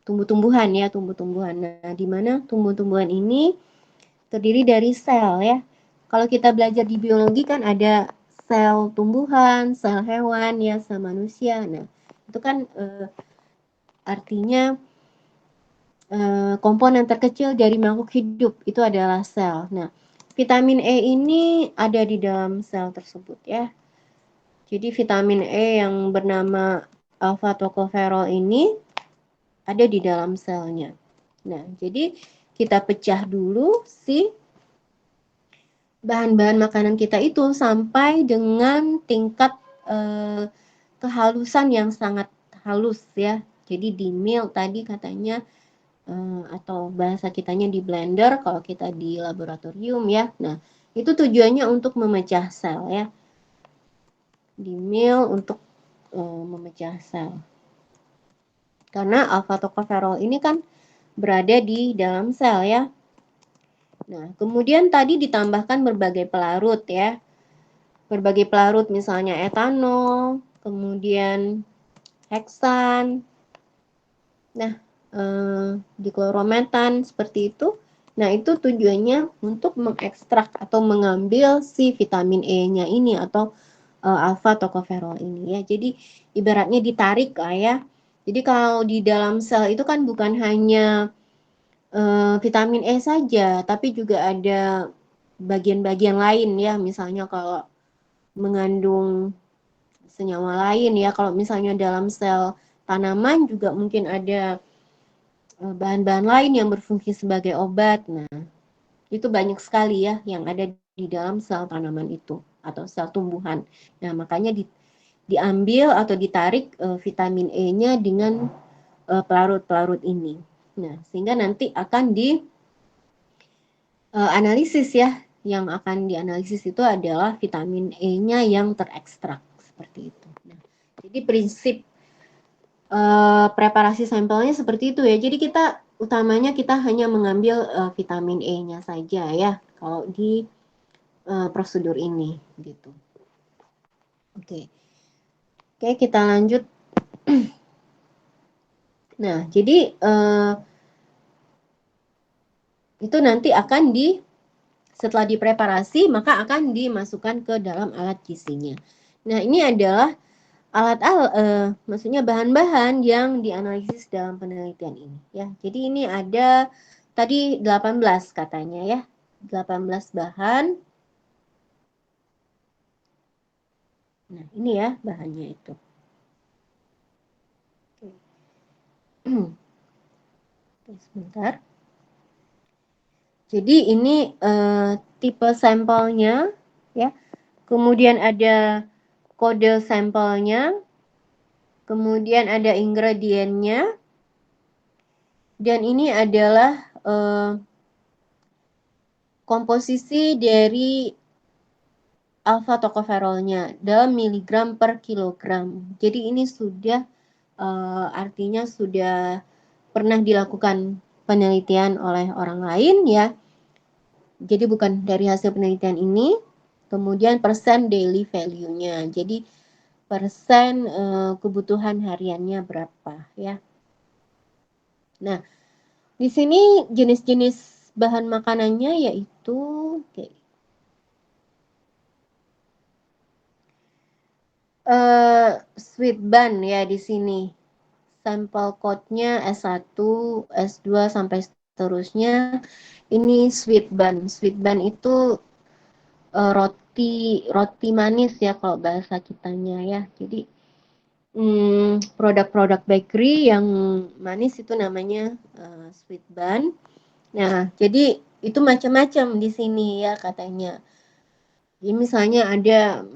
tumbuh-tumbuhan ya, tumbuh-tumbuhan. Nah, di mana tumbuh-tumbuhan ini terdiri dari sel ya. Kalau kita belajar di biologi kan ada sel tumbuhan, sel hewan ya, sel manusia. Nah, itu kan artinya komponen terkecil dari makhluk hidup itu adalah sel. Nah, vitamin E ini ada di dalam sel tersebut ya. Jadi vitamin E yang bernama alpha tocopherol ini ada di dalam selnya. Nah, jadi kita pecah dulu si bahan-bahan makanan kita itu sampai dengan tingkat kehalusan yang sangat halus ya. Jadi di mill tadi katanya atau bahasa kitanya di blender kalau kita di laboratorium ya. Nah, itu tujuannya untuk memecah sel ya. Di mill untuk memecah sel. Karena alpha tocopherol ini kan berada di dalam sel ya. Nah, kemudian tadi ditambahkan berbagai pelarut ya. Berbagai pelarut misalnya etanol, kemudian heksan, nah diklorometan seperti itu. Nah, itu tujuannya untuk mengekstrak atau mengambil si vitamin E-nya ini atau alpha tocopherol ini ya. Jadi ibaratnya ditarik lah ya. Jadi kalau di dalam sel itu kan bukan hanya vitamin E saja, tapi juga ada bagian-bagian lain ya. Misalnya kalau mengandung senyawa lain ya. Kalau misalnya dalam sel tanaman juga mungkin ada bahan-bahan lain yang berfungsi sebagai obat. Nah, itu banyak sekali ya yang ada di dalam sel tanaman itu atau sel tumbuhan. Nah, makanya diambil atau ditarik vitamin E-nya dengan pelarut-pelarut ini. Nah, sehingga nanti akan dianalisis ya. Yang akan dianalisis itu adalah vitamin E-nya yang terekstrak seperti itu. Nah, jadi prinsip preparasi sampelnya seperti itu ya. Jadi kita utamanya kita hanya mengambil vitamin E-nya saja ya kalau di prosedur ini gitu. Oke. Oke, kita lanjut. Nah, jadi itu nanti akan setelah dipreparasi maka akan dimasukkan ke dalam alat QC-nya. Nah, ini adalah maksudnya bahan-bahan yang dianalisis dalam penelitian ini ya. Jadi ini ada tadi 18 katanya ya. 18 bahan. Nah, ini ya bahannya itu. Oke, sebentar. Jadi ini tipe sampelnya ya. Kemudian ada kode sampelnya. Kemudian ada ingredientnya. Dan ini adalah komposisi dari alpha tocopherolnya dalam miligram per kilogram. Jadi ini sudah artinya sudah pernah dilakukan penelitian oleh orang lain ya. Jadi bukan dari hasil penelitian ini. Kemudian persen daily value-nya. Jadi persen kebutuhan hariannya berapa ya. Nah, di sini jenis-jenis bahan makanannya yaitu sweet bun ya di sini. Sampel code-nya S1, S2 sampai seterusnya. Ini sweet bun. Sweet bun itu roti manis ya kalau bahasa kitanya ya. Jadi produk-produk bakery yang manis itu namanya sweet bun. Nah, jadi itu macam-macam di sini ya katanya. Jadi misalnya ada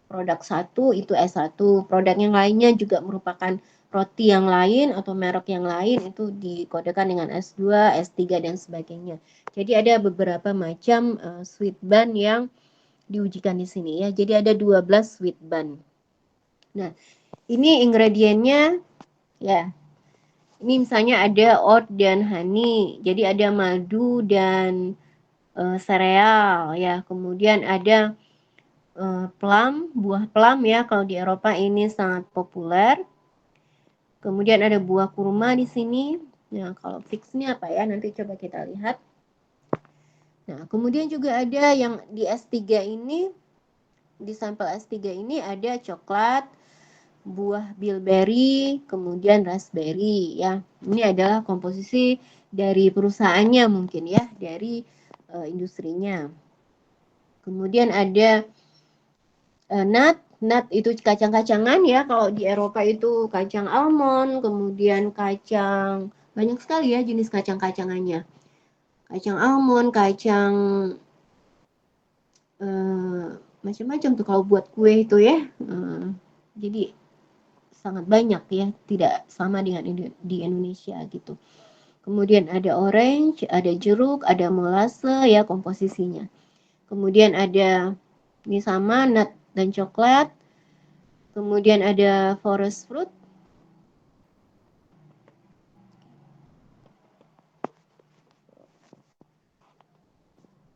produk satu itu S1, produk yang lainnya juga merupakan roti yang lain atau merek yang lain itu dikodekan dengan S2, S3 dan sebagainya. Jadi ada beberapa macam sweet bun yang diujikan di sini ya. Jadi ada 12 sweet bun. Nah, ini ingredientnya ya. Ini misalnya ada oat dan honey. Jadi ada madu dan sereal ya. Kemudian ada plum, buah plum ya. Kalau di Eropa ini sangat populer. Kemudian ada buah kurma di sini. Nah, kalau fixnya apa ya? Nanti coba kita lihat. Nah, kemudian juga ada yang di S3 ini, di sampel S3 ini ada coklat, buah bilberry, kemudian raspberry ya. Ini adalah komposisi dari perusahaannya mungkin ya, dari industrinya. Kemudian ada nut itu kacang-kacangan ya. Kalau di Eropa itu kacang almond, kemudian kacang, banyak sekali ya jenis kacang-kacangannya. Kacang almond, kacang macam-macam tuh kalau buat kue itu ya. Jadi sangat banyak ya, tidak sama dengan di Indonesia gitu. Kemudian ada orange, ada jeruk, ada molase ya komposisinya. Kemudian ada ini sama nut dan coklat. Kemudian ada forest fruit.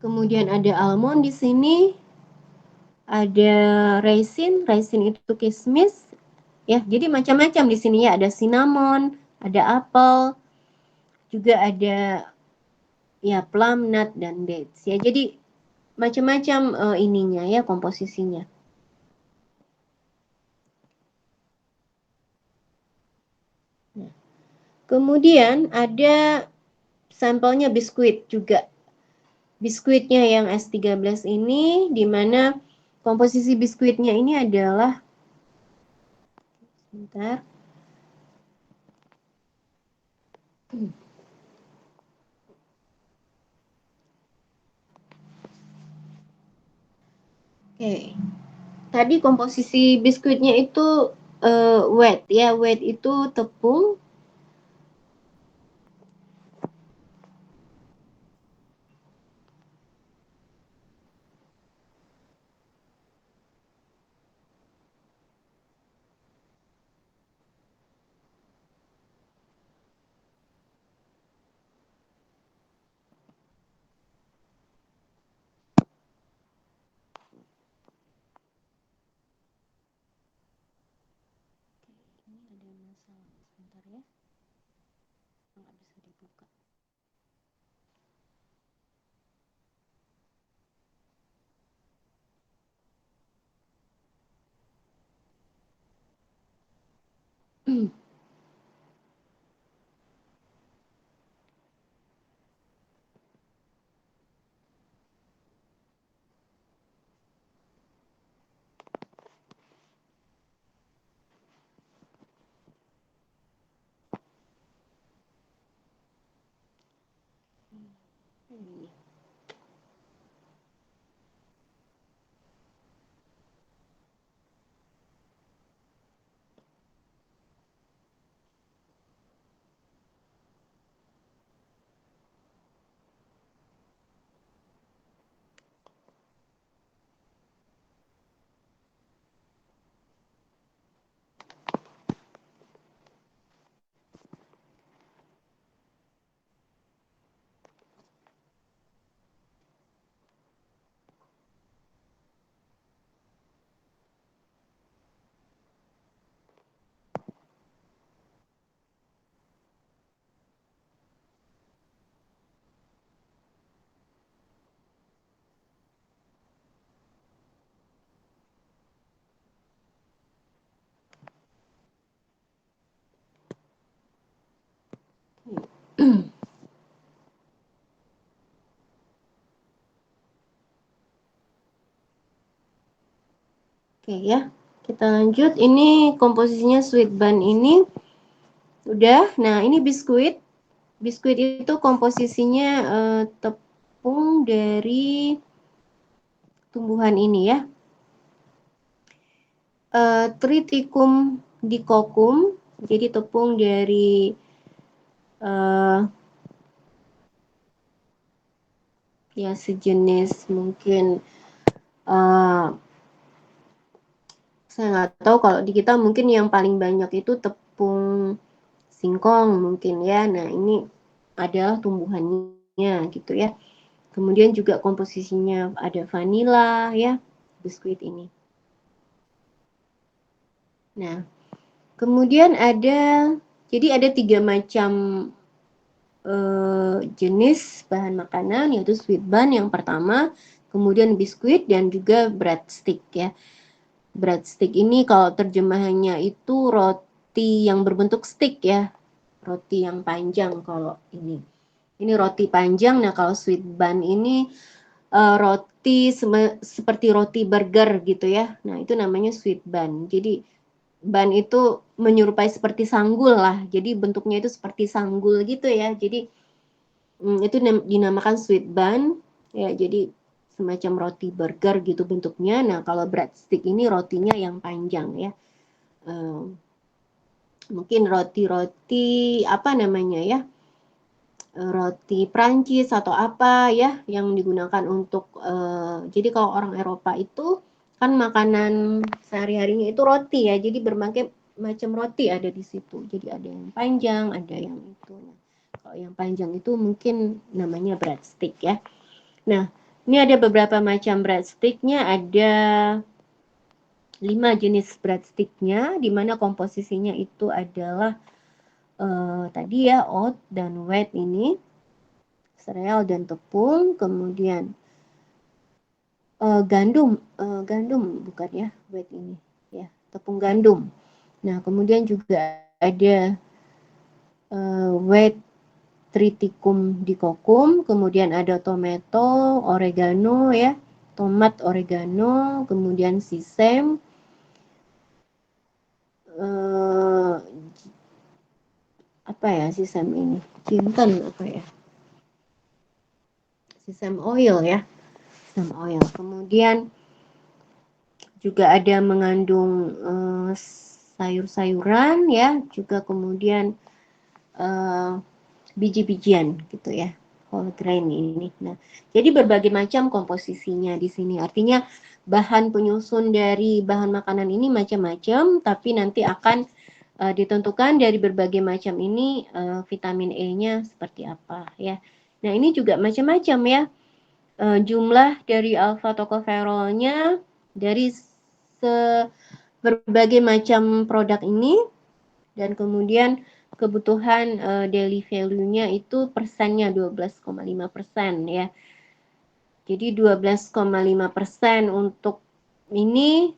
Kemudian ada almond di sini. Ada raisin itu kismis. Ya, jadi macam-macam di sini ya, ada cinnamon, ada apel, juga ada ya plum, nut dan dates ya. Jadi macam-macam ininya ya komposisinya. Nah, kemudian ada sampelnya biskuit juga. Biskuitnya yang S13 ini di mana komposisi biskuitnya ini adalah sebentar. Oke. Tadi komposisi biskuitnya itu wheat ya. Wheat itu tepung. Ini ada masalah sebentar ya. Nggak bisa dibuka. Ini. Oke ya, kita lanjut. Ini komposisinya sweet bun ini udah. Nah, ini biskuit. Biskuit itu komposisinya tepung dari tumbuhan ini ya. Triticum dicoccum. Jadi tepung dari ya sejenis mungkin saya nggak tahu, kalau di kita mungkin yang paling banyak itu tepung singkong mungkin ya. Nah, ini adalah tumbuhannya gitu ya. Kemudian juga komposisinya ada vanila ya, biskuit ini. Nah, kemudian jadi ada 3 macam jenis bahan makanan, yaitu sweet bun yang pertama, kemudian biskuit dan juga breadstick ya. Breadstick ini kalau terjemahannya itu roti yang berbentuk stick ya, roti yang panjang kalau ini. Ini roti panjang. Nah, kalau sweet bun ini roti seperti roti burger gitu ya. Nah, itu namanya sweet bun. Jadi bun itu menyerupai seperti sanggul lah. Jadi bentuknya itu seperti sanggul gitu ya. Jadi itu dinamakan sweet bun ya. Jadi semacam roti burger gitu bentuknya. Nah, kalau breadstick ini rotinya yang panjang ya. Mungkin roti-roti apa namanya ya? Roti Prancis atau apa ya yang digunakan untuk jadi kalau orang Eropa itu kan makanan sehari-harinya itu roti ya. Jadi berbagai macam roti ada di situ. Jadi ada yang panjang, ada yang itu. Nah, kalau yang panjang itu mungkin namanya breadstick ya. Nah, ini ada beberapa macam breadsticknya. Ada 5 jenis breadsticknya, di mana komposisinya itu adalah tadi ya oat dan wheat ini, sereal dan tepung, kemudian gandum bukan ya wheat ini ya, tepung gandum. Nah, kemudian juga ada wheat triticum dicoccum, kemudian ada tomato, oregano ya, tomat oregano, kemudian sesame, apa ya sesame ini? Jintan apa ya? Sesame oil ya, sesame oil. Kemudian juga ada mengandung sayur-sayuran ya, juga kemudian biji-bijian gitu ya, whole grain ini. Nah, jadi berbagai macam komposisinya di sini. Artinya bahan penyusun dari bahan makanan ini macam-macam, tapi nanti akan ditentukan dari berbagai macam ini vitamin E-nya seperti apa ya. Nah, ini juga macam-macam ya. Jumlah dari alfa tocopherolnya dari berbagai macam produk ini, dan kemudian kebutuhan daily value-nya itu persennya 12,5% ya. Jadi 12,5% untuk ini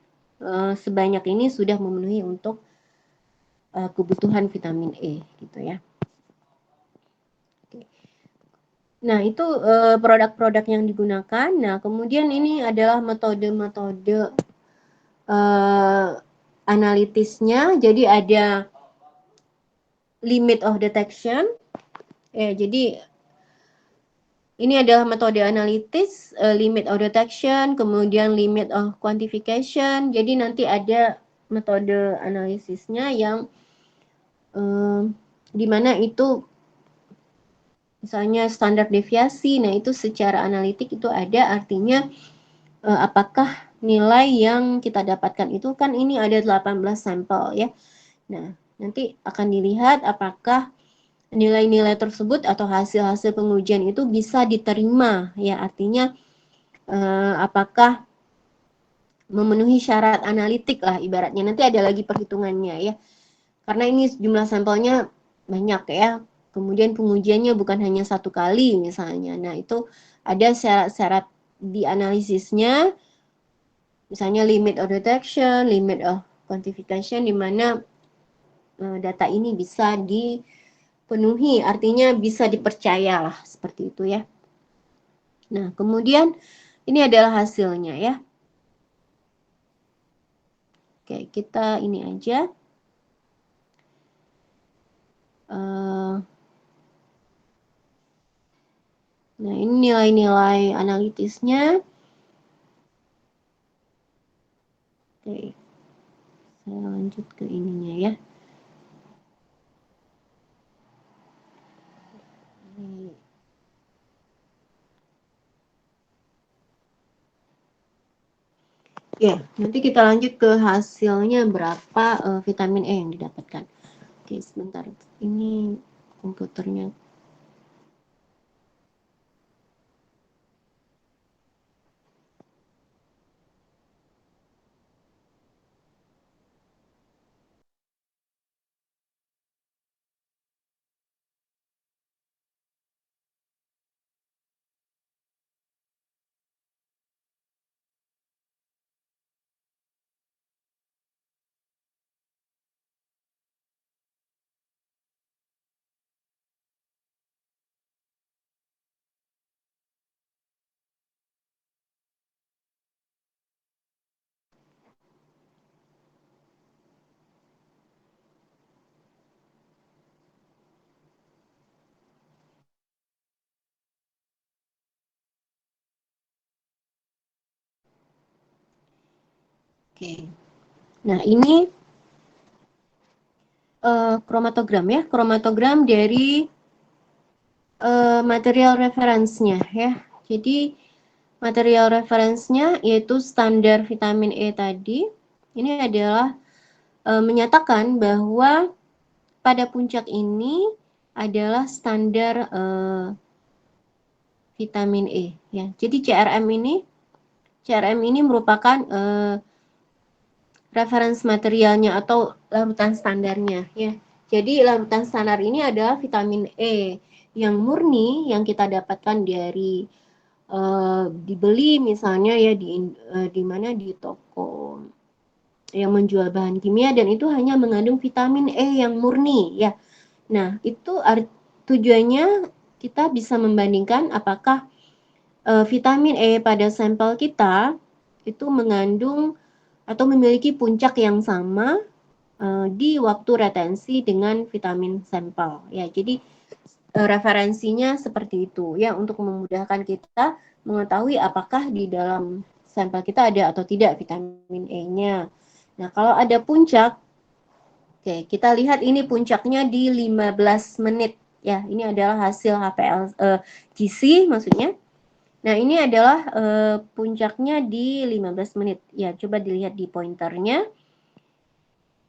sebanyak ini sudah memenuhi untuk kebutuhan vitamin E gitu ya. Nah, itu produk-produk yang digunakan. Nah, kemudian ini adalah metode-metode analitisnya. Jadi ada limit of detection. Jadi ini adalah metode analitis, limit of detection, kemudian limit of quantification. Jadi nanti ada metode analisisnya yang di mana itu misalnya standar deviasi. Nah, itu secara analitik itu ada, artinya apakah nilai yang kita dapatkan itu kan ini ada 18 sampel ya. Nah, nanti akan dilihat apakah nilai-nilai tersebut atau hasil-hasil pengujian itu bisa diterima ya, artinya apakah memenuhi syarat analitik lah ibaratnya. Nanti ada lagi perhitungannya ya, karena ini jumlah sampelnya banyak ya, kemudian pengujiannya bukan hanya satu kali misalnya. Nah, itu ada syarat-syarat di analisisnya, misalnya limit of detection, limit of quantification, di mana data ini bisa dipenuhi, artinya bisa dipercaya lah, seperti itu ya. Nah, kemudian ini adalah hasilnya ya. Oke, kita ini aja. Nah, ini nilai-nilai analitisnya. Oke, saya lanjut ke ininya ya. Ya, nanti kita lanjut ke hasilnya berapa vitamin E yang didapatkan. Oke, sebentar. Ini komputernya Oke. Nah, ini kromatogram ya, kromatogram dari material referensinya ya. Jadi material referensinya yaitu standar vitamin E tadi. Ini adalah menyatakan bahwa pada puncak ini adalah standar vitamin E ya. Jadi CRM ini merupakan reference materialnya atau larutan standarnya ya. Jadi larutan standar ini adalah vitamin E yang murni yang kita dapatkan dari dibeli misalnya ya di mana di toko yang menjual bahan kimia, dan itu hanya mengandung vitamin E yang murni ya. Nah, itu tujuannya kita bisa membandingkan apakah vitamin E pada sampel kita itu mengandung atau memiliki puncak yang sama di waktu retensi dengan vitamin sampel ya. Jadi referensinya seperti itu ya, untuk memudahkan kita mengetahui apakah di dalam sampel kita ada atau tidak vitamin E-nya. Nah, kalau ada puncak, oke, kita lihat ini puncaknya di 15 menit ya. Ini adalah hasil HPLC maksudnya. Nah, ini adalah puncaknya di 15 menit. Ya, coba dilihat di pointernya.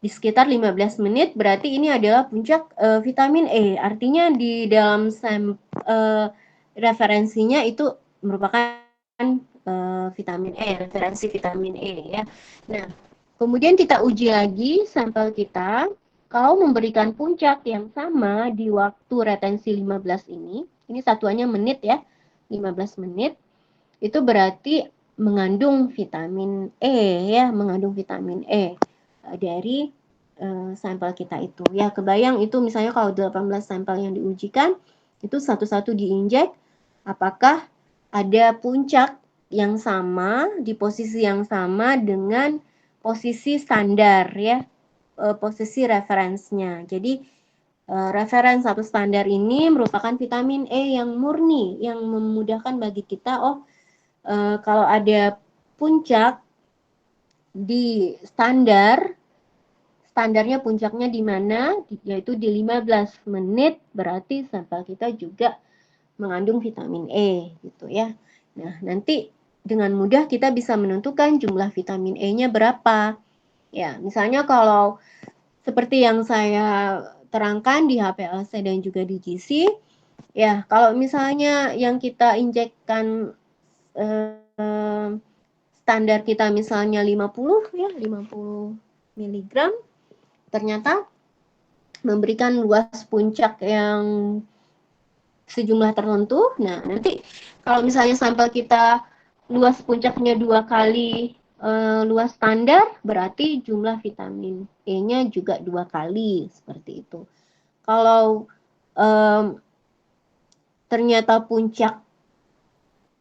Di sekitar 15 menit berarti ini adalah puncak vitamin E. Artinya di dalam referensinya itu merupakan vitamin E, referensi vitamin E ya. Nah, kemudian kita uji lagi sampel kita. Kalau memberikan puncak yang sama di waktu retensi 15 ini satuannya menit ya, 15 menit, itu berarti mengandung vitamin E ya, mengandung vitamin E dari sampel kita itu. Ya, kebayang itu misalnya kalau 18 sampel yang diujikan, itu satu-satu diinjek, apakah ada puncak yang sama, di posisi yang sama dengan posisi standar ya, posisi referensinya. Jadi referens atau standar ini merupakan vitamin E yang murni, yang memudahkan bagi kita, kalau ada puncak di standarnya puncaknya di mana, yaitu di 15 menit, berarti sampel kita juga mengandung vitamin E gitu ya. Nah, nanti dengan mudah kita bisa menentukan jumlah vitamin E-nya berapa. Ya, misalnya kalau seperti yang saya terangkan di HPLC dan juga di GC, ya kalau misalnya yang kita injekkan standar kita misalnya 50 ya, 50 mg, ternyata memberikan luas puncak yang sejumlah tertentu. Nah, nanti kalau misalnya sampel kita luas puncaknya 2 kali luas standar, berarti jumlah vitamin E-nya juga 2 kali, seperti itu. Kalau ternyata puncak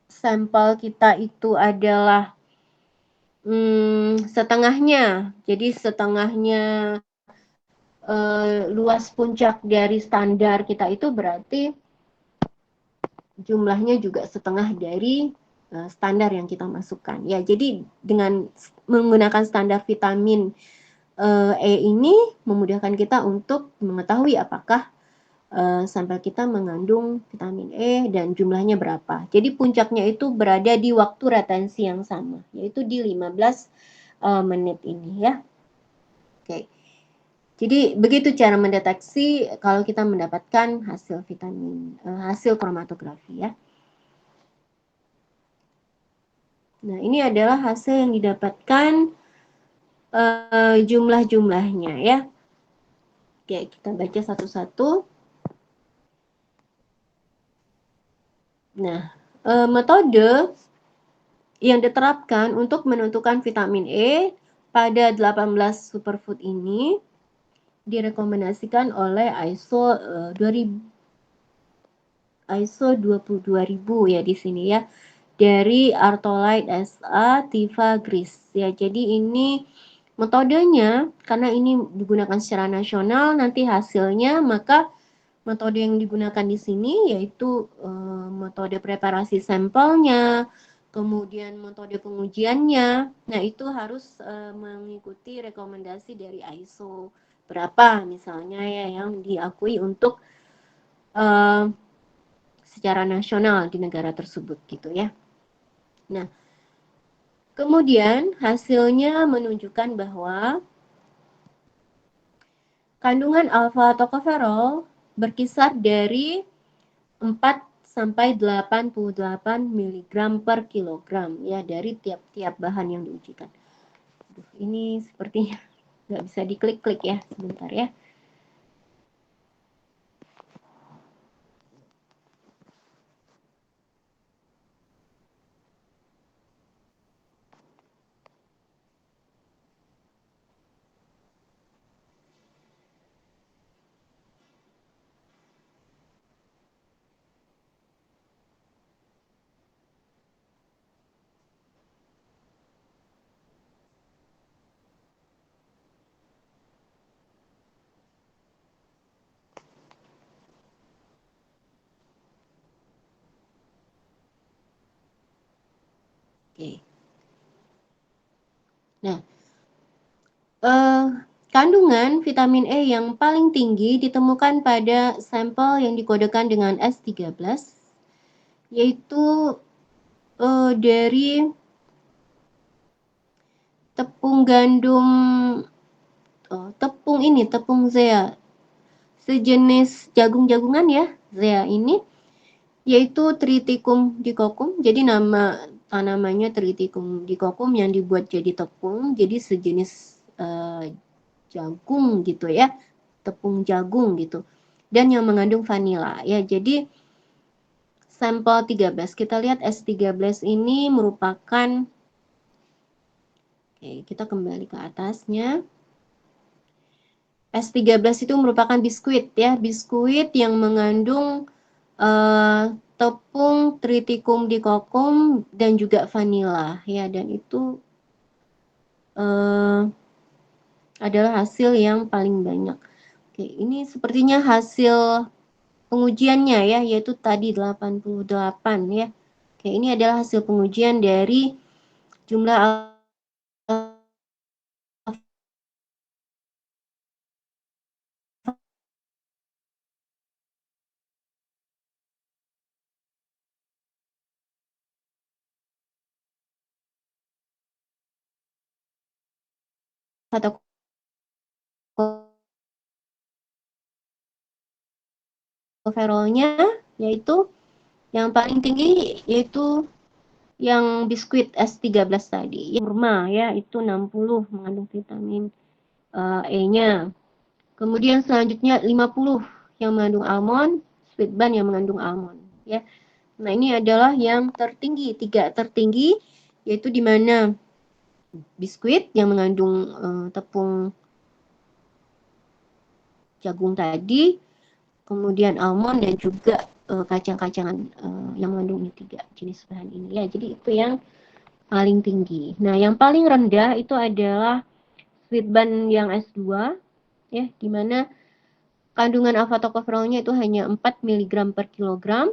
sampel kita itu adalah setengahnya, jadi setengahnya luas puncak dari standar kita itu berarti jumlahnya juga setengah dari standar yang kita masukkan. Ya, jadi dengan menggunakan standar vitamin E ini memudahkan kita untuk mengetahui apakah sampel kita mengandung vitamin E dan jumlahnya berapa. Jadi puncaknya itu berada di waktu retensi yang sama, yaitu di 15 menit ini ya. Oke. Jadi begitu cara mendeteksi kalau kita mendapatkan hasil hasil kromatografi ya. Nah, ini adalah hasil yang didapatkan jumlah-jumlahnya ya. Oke, kita baca satu-satu. Nah, metode yang diterapkan untuk menentukan vitamin E pada 18 superfood ini direkomendasikan oleh ISO 22000 ya di sini ya, dari Artolite SA Tiva Gris ya. Jadi ini metodenya, karena ini digunakan secara nasional, nanti hasilnya, maka metode yang digunakan di sini yaitu metode preparasi sampelnya, kemudian metode pengujiannya, nah itu harus mengikuti rekomendasi dari ISO berapa misalnya ya yang diakui untuk uh, secara nasional di negara tersebut gitu ya. Nah, kemudian hasilnya menunjukkan bahwa kandungan alfa tocopherol berkisar dari 4 sampai 88 mg per kilogram ya dari tiap-tiap bahan yang diujikan. Ini sepertinya nggak bisa diklik-klik ya, sebentar ya. Oke. Nah, kandungan vitamin E yang paling tinggi ditemukan pada sampel yang dikodekan dengan S13, yaitu dari tepung gandum, tepung zea, sejenis jagung-jagungan ya, zea ini, yaitu Triticum dicoccum. Jadi nama tanamannya Triticum dicoccum yang dibuat jadi tepung, jadi sejenis jagung gitu ya, tepung jagung gitu, dan yang mengandung vanila ya. Jadi sampel 13, kita lihat S13 ini merupakan, oke, kita kembali ke atasnya. S13 itu merupakan biskuit ya, biskuit yang mengandung tepung Triticum dicoccum dan juga vanila ya, dan itu adalah hasil yang paling banyak. Oke, ini sepertinya hasil pengujiannya ya, yaitu tadi 88 ya. Oke, ini adalah hasil pengujian dari jumlah atau tocopherolnya, yaitu yang paling tinggi yaitu yang biskuit S13 tadi, yang kurma ya, itu 60 mengandung vitamin E-nya. Kemudian selanjutnya 50 yang mengandung almond, sweet bun yang mengandung almond ya. Nah, ini adalah yang tertinggi, 3 tertinggi, yaitu di mana biskuit yang mengandung tepung jagung tadi, kemudian almond dan juga kacang-kacangan yang mengandung ini 3 jenis bahan ini ya. Jadi itu yang paling tinggi. Nah, yang paling rendah itu adalah sweet bun yang S2 ya, di mana kandungan alfa tocopherolnya itu hanya 4 mg per kilogram.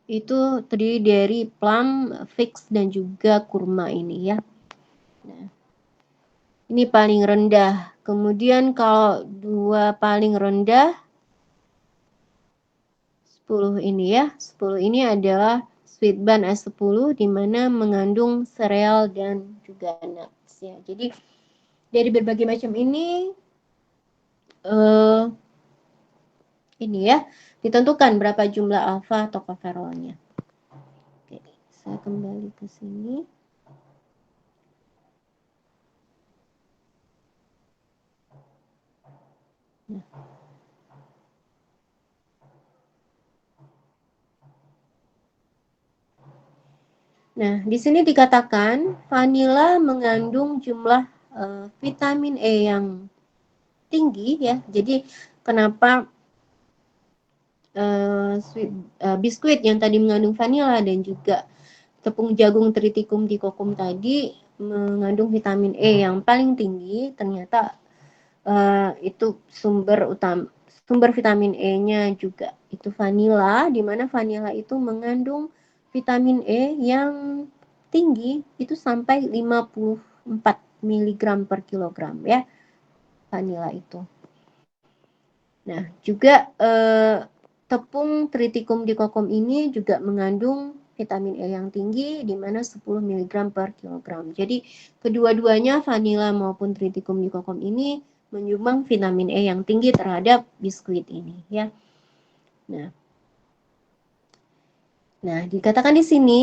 Itu terdiri dari plum, figs dan juga kurma ini ya. Nah, ini paling rendah. Kemudian kalau dua paling rendah 10 ini ya. 10 ini adalah sweet bun S10 di mana mengandung sereal dan juga nuts ya. Jadi dari berbagai macam ini ya ditentukan berapa jumlah alfa tocopherolnya. Oke, saya kembali ke sini. Nah, di sini dikatakan vanila mengandung jumlah vitamin E yang tinggi ya. Jadi kenapa biskuit yang tadi mengandung vanila dan juga tepung jagung Triticum dicoccum tadi mengandung vitamin E yang paling tinggi, ternyata itu sumber vitamin E-nya juga itu vanila, di mana vanila itu mengandung vitamin E yang tinggi itu sampai 54 mg per kilogram ya vanila itu. Nah, juga tepung Triticum dicoccum ini juga mengandung vitamin E yang tinggi di mana 10 mg per kilogram. Jadi kedua-duanya vanila maupun Triticum dicoccum ini menyumbang vitamin E yang tinggi terhadap biskuit ini ya. Nah, dikatakan di sini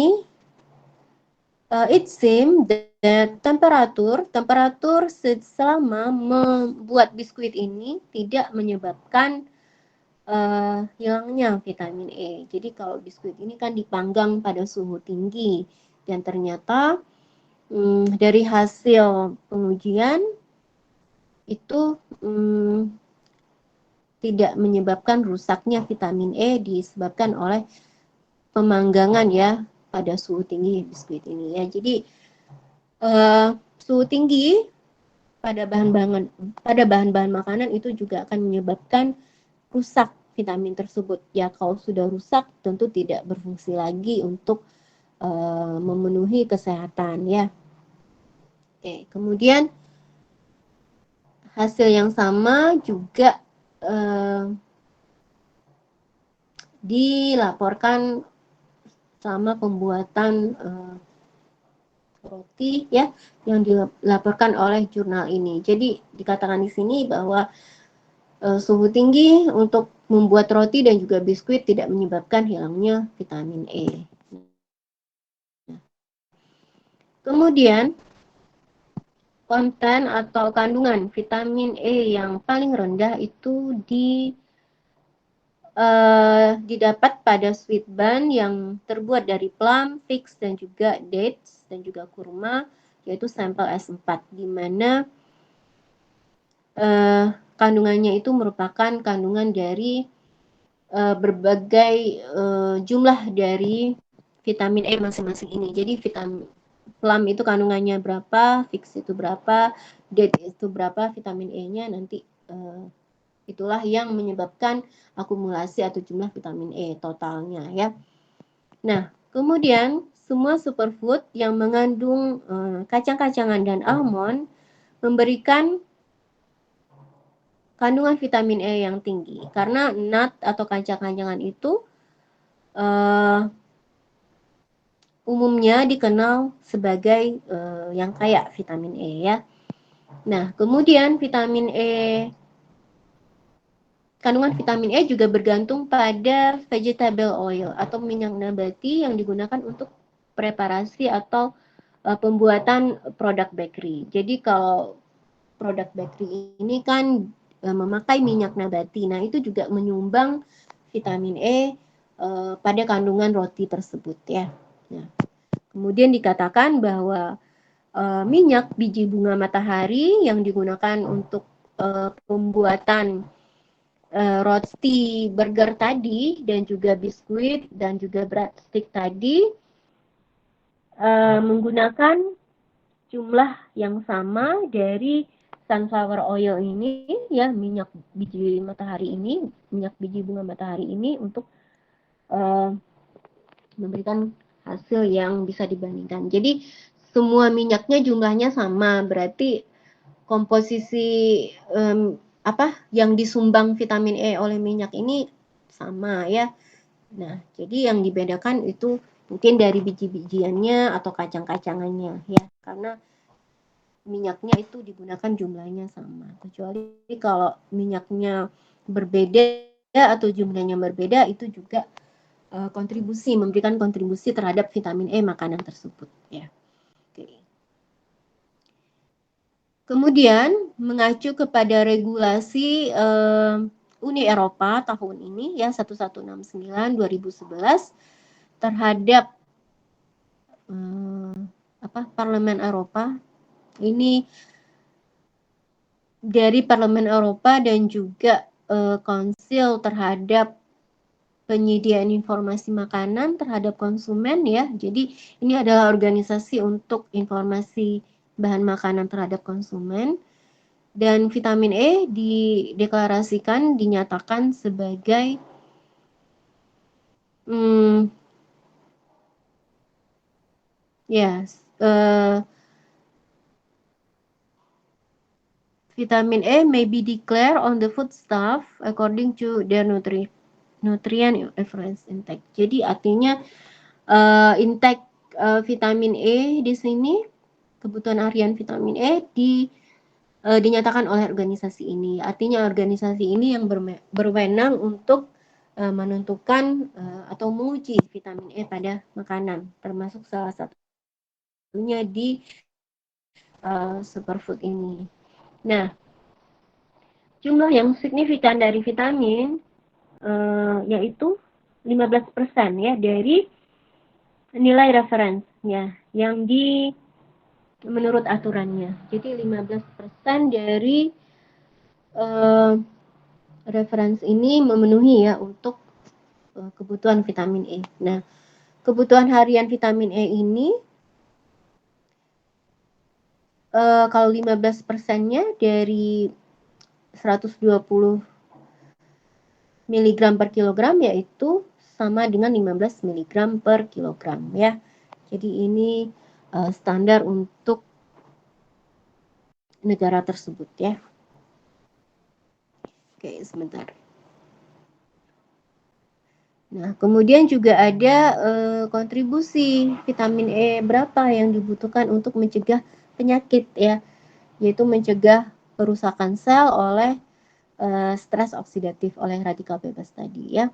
it seems that temperatur selama membuat biskuit ini tidak menyebabkan hilangnya vitamin E. Jadi kalau biskuit ini kan dipanggang pada suhu tinggi dan ternyata dari hasil pengujian itu tidak menyebabkan rusaknya vitamin E disebabkan oleh pemanggangan ya pada suhu tinggi biskuit ini ya. Jadi suhu tinggi pada bahan-bahan makanan itu juga akan menyebabkan rusak vitamin tersebut. Ya kalau sudah rusak tentu tidak berfungsi lagi untuk memenuhi kesehatan ya. Oke, kemudian hasil yang sama juga dilaporkan sama pembuatan roti ya yang dilaporkan oleh jurnal ini. Jadi dikatakan di sini bahwa suhu tinggi untuk membuat roti dan juga biskuit tidak menyebabkan hilangnya vitamin E. Kemudian konten atau kandungan vitamin E yang paling rendah itu didapat pada sweet bun yang terbuat dari plum, figs, dan juga dates, dan juga kurma, yaitu sampel S4, di mana kandungannya itu merupakan kandungan dari berbagai jumlah dari vitamin E masing-masing ini. Jadi vitamin plum itu kandungannya berapa, figs itu berapa, date itu berapa, vitamin E-nya nanti itulah yang menyebabkan akumulasi atau jumlah vitamin E totalnya ya. Nah, kemudian semua superfood yang mengandung kacang-kacangan dan almond memberikan kandungan vitamin E yang tinggi karena nut atau kacang-kacangan itu umumnya dikenal sebagai yang kaya vitamin E ya. Nah, kemudian kandungan vitamin E juga bergantung pada vegetable oil atau minyak nabati yang digunakan untuk preparasi atau pembuatan produk bakery. Jadi kalau produk bakery ini kan memakai minyak nabati. Nah, itu juga menyumbang vitamin E pada kandungan roti tersebut ya. Nah, kemudian dikatakan bahwa minyak biji bunga matahari yang digunakan untuk pembuatan roti burger tadi dan juga biskuit dan juga breadstick tadi menggunakan jumlah yang sama dari sunflower oil ini ya, minyak biji matahari ini, minyak biji bunga matahari ini untuk memberikan hasil yang bisa dibandingkan. Jadi semua minyaknya jumlahnya sama, berarti komposisi yang disumbang vitamin E oleh minyak ini sama ya. Nah, jadi yang dibedakan itu mungkin dari biji-bijiannya atau kacang-kacangannya ya, karena minyaknya itu digunakan jumlahnya sama. Kecuali kalau minyaknya berbeda atau jumlahnya berbeda, itu juga memberikan kontribusi terhadap vitamin E makanan tersebut ya. Oke. Kemudian mengacu kepada regulasi Uni Eropa tahun ini ya 1169 2011 terhadap Parlemen Eropa ini, dari Parlemen Eropa dan juga Konsil terhadap penyediaan informasi makanan terhadap konsumen ya. Jadi ini adalah organisasi untuk informasi bahan makanan terhadap konsumen. Dan vitamin E dideklarasikan, dinyatakan sebagai Yes, vitamin A may be declared on the foodstuff according to their nutrient reference intake. Jadi artinya intake vitamin E di sini, kebutuhan harian vitamin E dinyatakan oleh organisasi ini. Artinya organisasi ini yang berwenang untuk menentukan atau menguji vitamin E pada makanan, termasuk salah satunya di superfood ini. Nah, jumlah yang signifikan dari vitamin yaitu 15% ya dari nilai referensi ya yang menurut aturannya. Jadi 15% dari referensi ini memenuhi ya untuk kebutuhan vitamin E. Nah, kebutuhan harian vitamin E ini kalau 15%-nya dari 120 mg per kilogram yaitu sama dengan 15 mg per kilogram ya. Jadi ini standar untuk negara tersebut ya. Oke, sebentar. Nah, kemudian juga ada kontribusi vitamin E berapa yang dibutuhkan untuk mencegah penyakit ya, yaitu mencegah perusakan sel oleh stres oksidatif oleh radikal bebas tadi ya,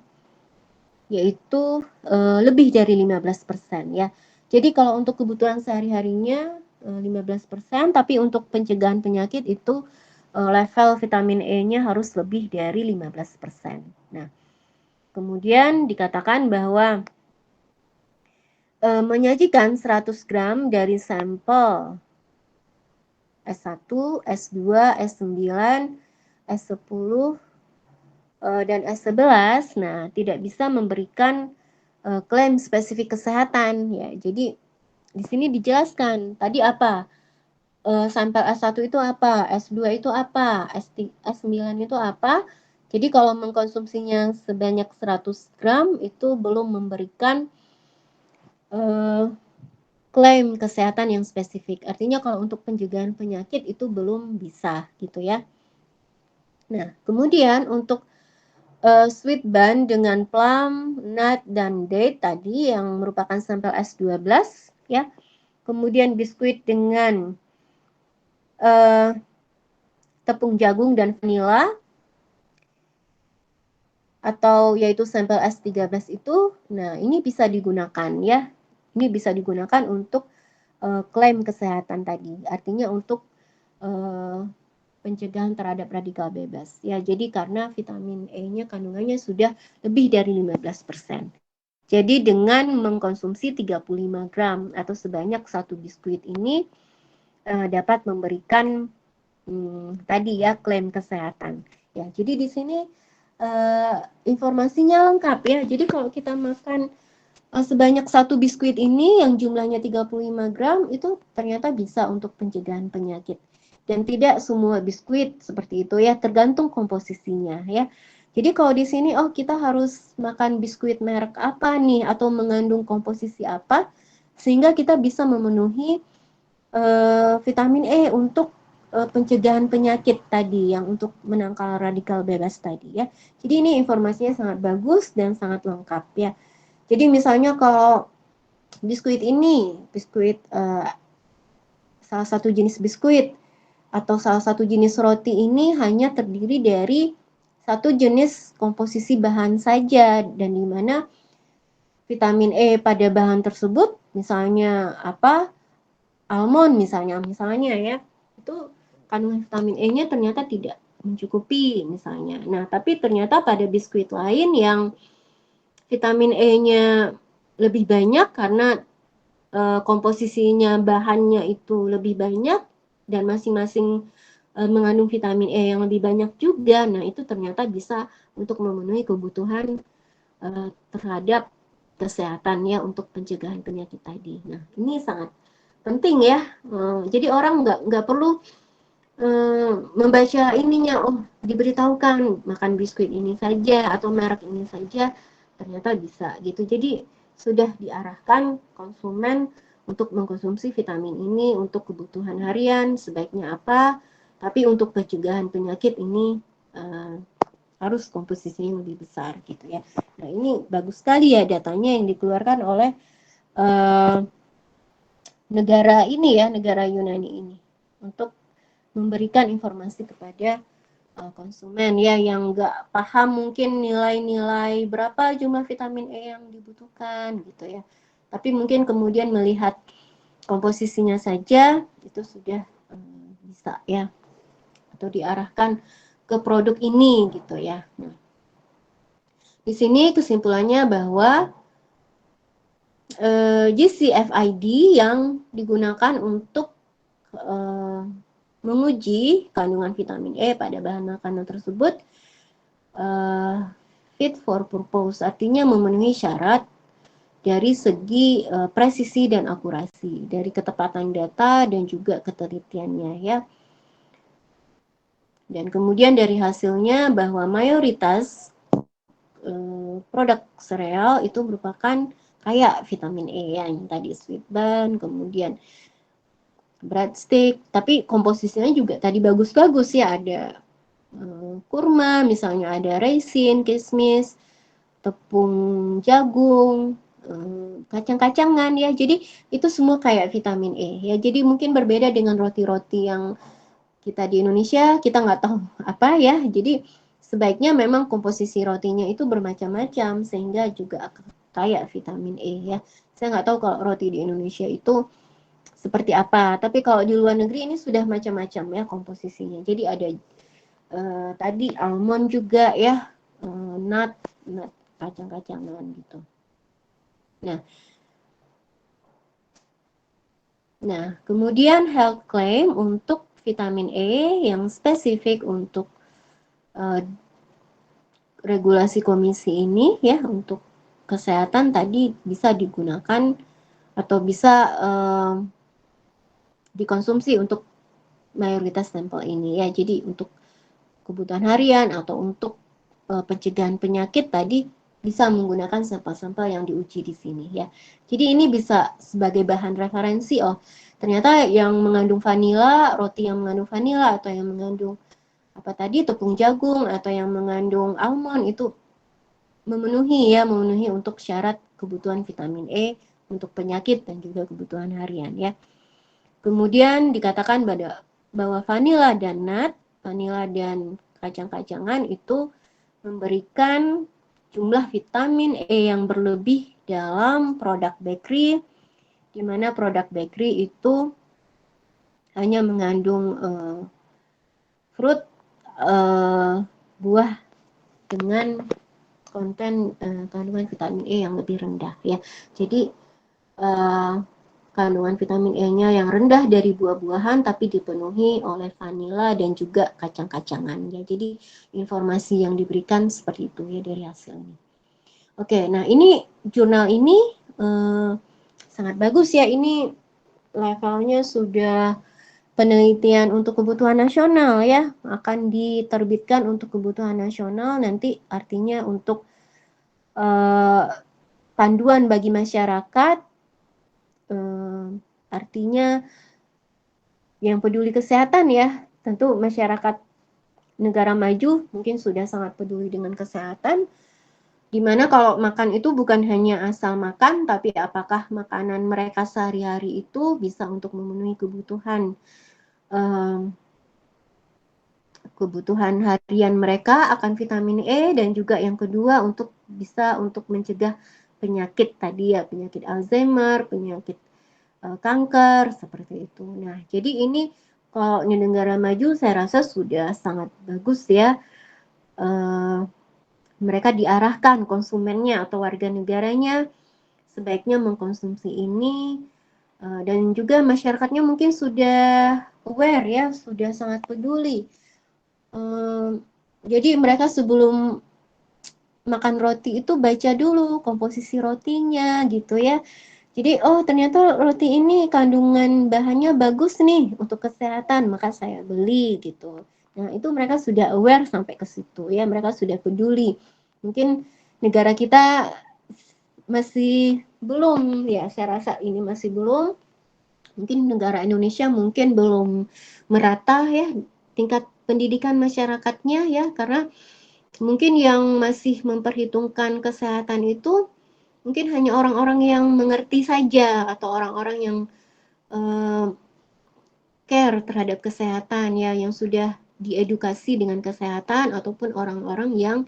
yaitu lebih dari 15% ya. Jadi kalau untuk kebutuhan sehari-harinya 15%, tapi untuk pencegahan penyakit itu level vitamin E-nya harus lebih dari 15%. Nah, kemudian dikatakan bahwa menyajikan 100 gram dari sampel S1, S2, S9, S10, dan S11, nah tidak bisa memberikan klaim spesifik kesehatan ya. Jadi di sini dijelaskan tadi apa sampel S1 itu apa, S2 itu apa, S9 itu apa. Jadi kalau mengkonsumsinya sebanyak 100 gram itu belum memberikan klaim kesehatan yang spesifik. Artinya kalau untuk pencegahan penyakit itu belum bisa gitu ya. Nah, kemudian untuk sweet bun dengan plum, nut, dan date tadi yang merupakan sampel S12 ya. Kemudian biskuit dengan tepung jagung dan vanila atau yaitu sampel S13 itu, nah ini bisa digunakan ya. Ini bisa digunakan untuk klaim kesehatan tadi. Artinya untuk pencegahan terhadap radikal bebas. Ya, jadi karena vitamin E-nya kandungannya sudah lebih dari 15%. Jadi dengan mengkonsumsi 35 gram atau sebanyak satu biskuit ini dapat memberikan tadi ya klaim kesehatan. Ya, jadi di sini informasinya lengkap ya. Jadi kalau kita makan sebanyak satu biskuit ini yang jumlahnya 35 gram itu ternyata bisa untuk pencegahan penyakit. Dan tidak semua biskuit seperti itu ya, tergantung komposisinya ya. Jadi kalau di sini kita harus makan biskuit merek apa nih atau mengandung komposisi apa sehingga kita bisa memenuhi vitamin E untuk pencegahan penyakit tadi yang untuk menangkal radikal bebas tadi ya. Jadi ini informasinya sangat bagus dan sangat lengkap ya. Jadi misalnya kalau biskuit ini, biskuit salah satu jenis biskuit atau salah satu jenis roti ini hanya terdiri dari satu jenis komposisi bahan saja dan di mana vitamin E pada bahan tersebut misalnya apa almond misalnya ya itu kandungan vitamin E-nya ternyata tidak mencukupi misalnya. Nah, tapi ternyata pada biskuit lain yang vitamin E-nya lebih banyak karena komposisinya bahannya itu lebih banyak dan masing-masing mengandung vitamin E yang lebih banyak juga. Nah, itu ternyata bisa untuk memenuhi kebutuhan terhadap kesehatan ya untuk pencegahan penyakit tadi. Nah, ini sangat penting ya. Jadi orang nggak perlu membaca ininya, diberitahukan makan biskuit ini saja atau merek ini saja ternyata bisa gitu. Jadi sudah diarahkan konsumen untuk mengkonsumsi vitamin ini untuk kebutuhan harian sebaiknya apa, tapi untuk pencegahan penyakit ini harus komposisinya lebih besar gitu ya. Nah ini bagus sekali ya datanya yang dikeluarkan oleh negara ini ya, negara Yunani ini untuk memberikan informasi kepada konsumen ya yang nggak paham mungkin nilai-nilai berapa jumlah vitamin E yang dibutuhkan gitu ya. Tapi mungkin kemudian melihat komposisinya saja itu sudah bisa ya atau diarahkan ke produk ini gitu ya. Nah, di sini kesimpulannya bahwa GCFID yang digunakan untuk menguji kandungan vitamin E pada bahan makanan tersebut fit for purpose, artinya memenuhi syarat dari segi presisi dan akurasi, dari ketepatan data dan juga ketelitiannya ya. Dan kemudian dari hasilnya bahwa mayoritas produk sereal itu merupakan kayak vitamin E yang tadi sweet bun, kemudian breadstick, tapi komposisinya juga tadi bagus-bagus ya, ada kurma, misalnya ada raisin, kismis, tepung jagung, kacang-kacangan ya. Jadi itu semua kayak vitamin E ya. Jadi mungkin berbeda dengan roti-roti yang kita di Indonesia, kita nggak tahu apa ya. Jadi sebaiknya memang komposisi rotinya itu bermacam-macam sehingga juga kayak vitamin E ya. Saya nggak tahu kalau roti di Indonesia itu seperti apa. Tapi kalau di luar negeri ini sudah macam-macam ya komposisinya. Jadi ada tadi almond juga ya, nut kacang-kacangan gitu. Nah, kemudian health claim untuk vitamin E yang spesifik untuk regulasi komisi ini ya untuk kesehatan tadi bisa digunakan atau bisa dikonsumsi untuk mayoritas sampel ini ya. Jadi untuk kebutuhan harian atau untuk pencegahan penyakit tadi bisa menggunakan sampel-sampel yang diuji di sini ya. Jadi ini bisa sebagai bahan referensi, oh ternyata yang mengandung vanila, roti yang mengandung vanila atau yang mengandung apa tadi tepung jagung atau yang mengandung almond itu memenuhi untuk syarat kebutuhan vitamin E untuk penyakit dan juga kebutuhan harian ya. Kemudian dikatakan bahwa vanila dan nut, vanila dan kacang-kacangan itu memberikan jumlah vitamin E yang berlebih dalam produk bakery, di mana produk bakery itu hanya mengandung fruit, buah dengan konten kandungan vitamin E yang lebih rendah ya. Jadi kandungan vitamin E-nya yang rendah dari buah-buahan tapi dipenuhi oleh vanila dan juga kacang-kacangan ya. Jadi informasi yang diberikan seperti itu ya dari hasilnya. Oke, nah ini jurnal ini sangat bagus ya. Ini levelnya sudah penelitian untuk kebutuhan nasional ya, akan diterbitkan untuk kebutuhan nasional nanti artinya untuk panduan bagi masyarakat, artinya yang peduli kesehatan ya, tentu masyarakat negara maju mungkin sudah sangat peduli dengan kesehatan, dimana kalau makan itu bukan hanya asal makan, tapi apakah makanan mereka sehari-hari itu bisa untuk memenuhi kebutuhan harian mereka akan vitamin E, dan juga yang kedua untuk bisa untuk mencegah penyakit tadi ya, penyakit Alzheimer, penyakit kanker seperti itu. Nah, jadi ini kalau di negara maju saya rasa sudah sangat bagus ya. Mereka diarahkan konsumennya atau warga negaranya sebaiknya mengkonsumsi ini, dan juga masyarakatnya mungkin sudah aware ya, sudah sangat peduli. Jadi mereka sebelum makan roti itu baca dulu komposisi rotinya gitu ya. Jadi oh ternyata roti ini kandungan bahannya bagus nih untuk kesehatan, maka saya beli gitu. Nah itu mereka sudah aware sampai ke situ ya, mereka sudah peduli. Mungkin negara kita masih belum ya, saya rasa ini masih belum. Mungkin negara Indonesia mungkin belum merata ya tingkat pendidikan masyarakatnya ya, karena mungkin yang masih memperhitungkan kesehatan itu mungkin hanya orang-orang yang mengerti saja atau orang-orang yang uh, care terhadap kesehatan ya, yang sudah diedukasi dengan kesehatan, ataupun orang-orang yang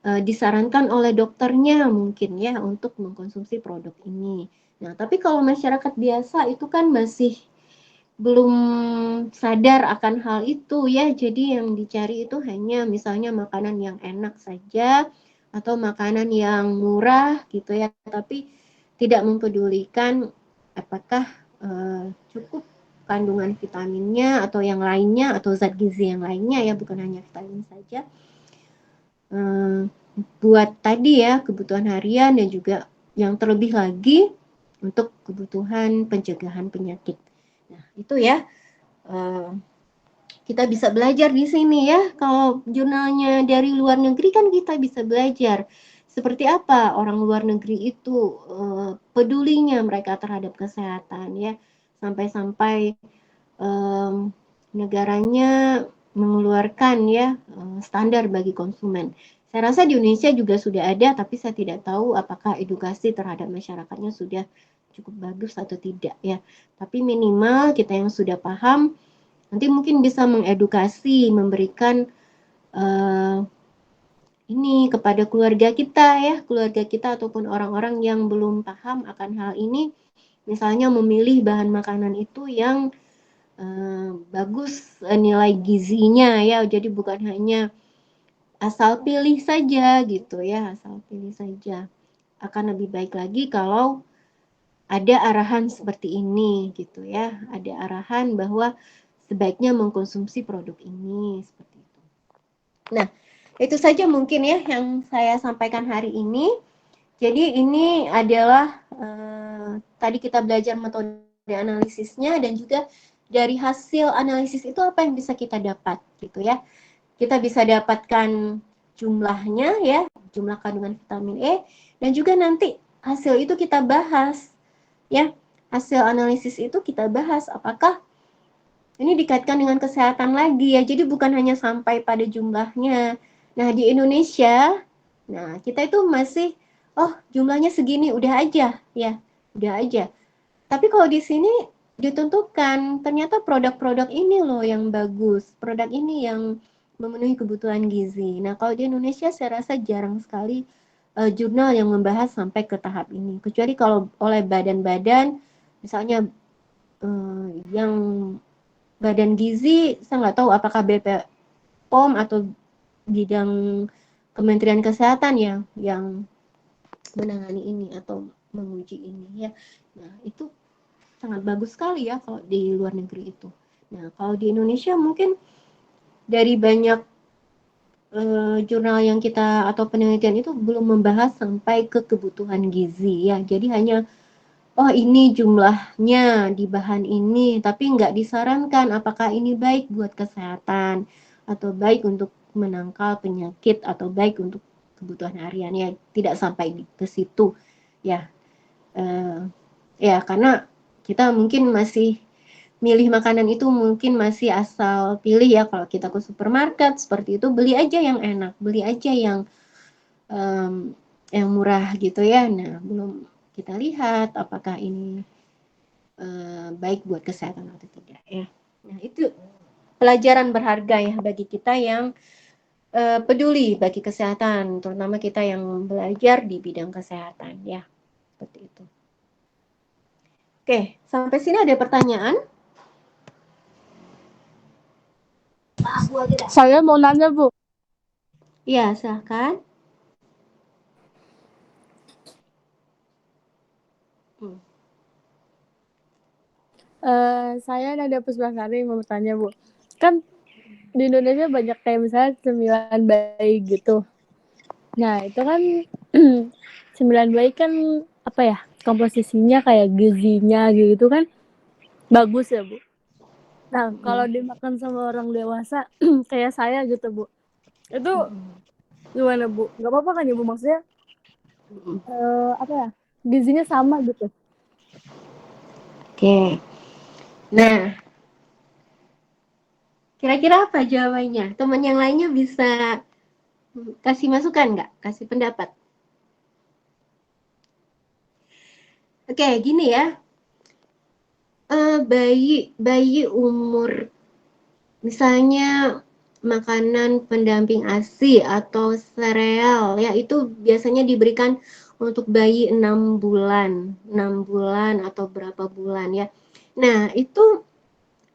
disarankan oleh dokternya mungkin ya untuk mengkonsumsi produk ini. Nah, tapi kalau masyarakat biasa itu kan masih belum sadar akan hal itu ya. Jadi yang dicari itu hanya misalnya makanan yang enak saja atau makanan yang murah gitu ya, tapi tidak mempedulikan apakah cukup kandungan vitaminnya atau yang lainnya atau zat gizi yang lainnya ya, bukan hanya vitamin saja. Buat tadi ya kebutuhan harian dan juga yang terlebih lagi untuk kebutuhan pencegahan penyakit. Nah, itu ya kita bisa belajar di sini ya. Kalau jurnalnya dari luar negeri kan kita bisa belajar seperti apa orang luar negeri itu pedulinya mereka terhadap kesehatan ya, sampai-sampai negaranya mengeluarkan ya standar bagi konsumen. Saya rasa di Indonesia juga sudah ada, tapi saya tidak tahu apakah edukasi terhadap masyarakatnya sudah cukup bagus atau tidak ya. Tapi minimal kita yang sudah paham nanti mungkin bisa mengedukasi, memberikan ini kepada keluarga kita ataupun orang-orang yang belum paham akan hal ini. Misalnya memilih bahan makanan itu yang bagus nilai gizinya ya, jadi bukan hanya asal pilih saja gitu ya, asal pilih saja. Akan lebih baik lagi kalau ada arahan seperti ini gitu ya, ada arahan bahwa sebaiknya mengkonsumsi produk ini seperti itu. Nah, itu saja mungkin ya yang saya sampaikan hari ini. Jadi ini adalah tadi kita belajar metode analisisnya, dan juga dari hasil analisis itu apa yang bisa kita dapat gitu ya. Kita bisa dapatkan jumlahnya ya, jumlah kandungan vitamin E, dan juga nanti hasil itu kita bahas ya. Hasil analisis itu kita bahas apakah ini dikaitkan dengan kesehatan lagi ya. Jadi bukan hanya sampai pada jumlahnya. Nah, di Indonesia, nah kita itu masih jumlahnya segini udah aja ya, udah aja. Tapi kalau di sini ditentukan ternyata produk-produk ini loh yang bagus, produk ini yang memenuhi kebutuhan gizi. Nah, kalau di Indonesia saya rasa jarang sekali jurnal yang membahas sampai ke tahap ini. Kecuali kalau oleh badan-badan misalnya yang badan gizi, saya nggak tahu apakah BPOM atau bidang Kementerian Kesehatan ya yang menangani ini atau menguji ini ya. Nah, itu sangat bagus sekali ya kalau di luar negeri itu. Nah, kalau di Indonesia mungkin dari banyak jurnal yang kita atau penelitian itu belum membahas sampai ke kebutuhan gizi ya. Jadi hanya ini jumlahnya di bahan ini, tapi nggak disarankan apakah ini baik buat kesehatan atau baik untuk menangkal penyakit atau baik untuk kebutuhan harian ya, tidak sampai ke situ ya. Ya karena kita mungkin masih milih makanan itu mungkin masih asal pilih ya. Kalau kita ke supermarket seperti itu, beli aja yang enak, beli aja yang murah gitu ya. Nah, belum kita lihat apakah ini baik buat kesehatan atau tidak ya. Nah, itu pelajaran berharga ya bagi kita yang peduli bagi kesehatan, terutama kita yang belajar di bidang kesehatan ya. Seperti itu. Oke, sampai sini ada pertanyaan? Saya mau nanya, Bu. Ya, silahkan. Saya Nadia Pusbasari mau bertanya, Bu. Kan di Indonesia banyak kayak misalnya cemilan bayi gitu. Nah, itu kan cemilan bayi kan apa ya? Komposisinya kayak gizinya gitu kan bagus ya, Bu. Nah, kalau dimakan sama orang dewasa kayak saya gitu, Bu. Itu gimana, Bu? Nggak apa-apa kan ya, Bu? Maksudnya apa ya? gizinya sama gitu. Oke. Nah, kira-kira apa jawabannya? Teman yang lainnya bisa kasih masukan nggak? Kasih pendapat. Oke, gini ya. Bayi umur misalnya makanan pendamping ASI atau sereal ya itu biasanya diberikan untuk bayi 6 bulan atau berapa bulan ya. Nah, itu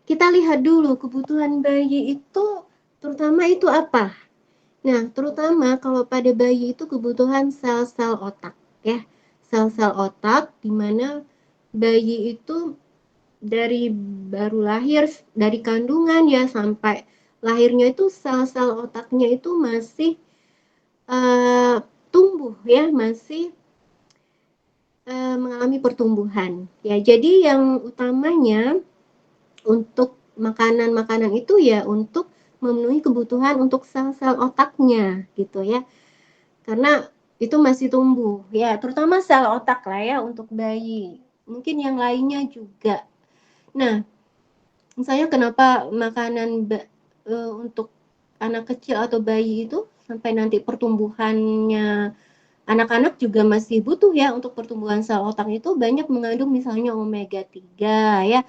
kita lihat dulu kebutuhan bayi itu terutama itu apa. Nah, terutama kalau pada bayi itu kebutuhan sel-sel otak ya. Sel-sel otak di mana bayi itu dari baru lahir, dari kandungan ya sampai lahirnya itu sel-sel otaknya itu masih tumbuh ya, masih mengalami pertumbuhan. Ya, jadi yang utamanya untuk makanan-makanan itu ya untuk memenuhi kebutuhan untuk sel-sel otaknya gitu ya. Karena itu masih tumbuh ya, terutama sel otak lah ya untuk bayi. Mungkin yang lainnya juga. Nah, misalnya kenapa makanan untuk anak kecil atau bayi itu sampai nanti pertumbuhannya anak-anak juga masih butuh ya untuk pertumbuhan sel otak itu banyak mengandung misalnya omega 3 ya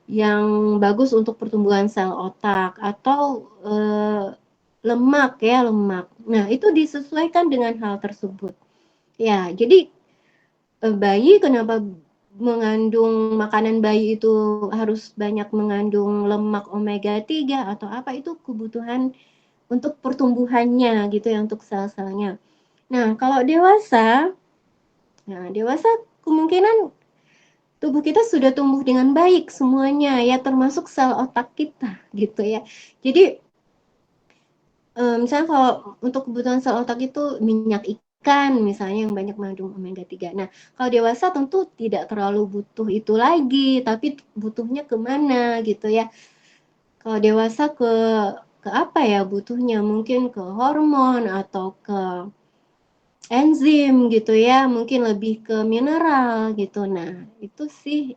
yang bagus untuk pertumbuhan sel otak atau lemak ya lemak. Nah, itu disesuaikan dengan hal tersebut. Ya, jadi bayi kenapa mengandung makanan bayi itu harus banyak mengandung lemak omega 3 atau apa itu kebutuhan untuk pertumbuhannya gitu ya untuk sel-selnya. Nah, kalau dewasa kemungkinan tubuh kita sudah tumbuh dengan baik semuanya ya termasuk sel otak kita gitu ya. Jadi misalnya kalau untuk kebutuhan sel otak itu minyak ikan misalnya yang banyak mengandung omega 3. Nah, kalau dewasa tentu tidak terlalu butuh itu lagi, tapi butuhnya kemana gitu ya. Kalau dewasa ke apa ya butuhnya? Mungkin ke hormon atau ke enzim gitu ya, mungkin lebih ke mineral gitu. Nah, itu sih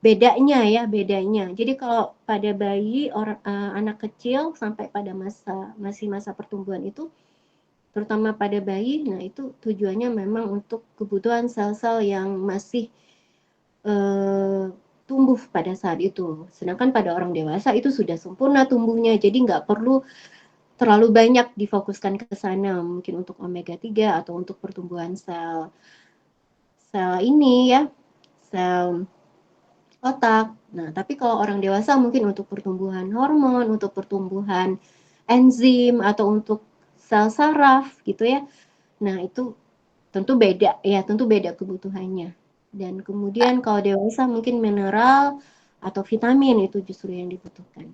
bedanya ya, bedanya. Jadi kalau pada bayi anak kecil sampai pada masih masa pertumbuhan itu terutama pada bayi, nah itu tujuannya memang untuk kebutuhan sel-sel yang masih eh, tumbuh pada saat itu. Sedangkan pada orang dewasa itu sudah sempurna tumbuhnya, jadi nggak perlu terlalu banyak difokuskan ke sana, mungkin untuk omega 3 atau untuk pertumbuhan sel sel ini ya, sel otak. Nah, tapi kalau orang dewasa mungkin untuk pertumbuhan hormon, untuk pertumbuhan enzim atau untuk sel saraf gitu ya. Nah, itu tentu beda ya, tentu beda kebutuhannya. Dan kemudian kalau dewasa mungkin mineral atau vitamin itu justru yang dibutuhkan.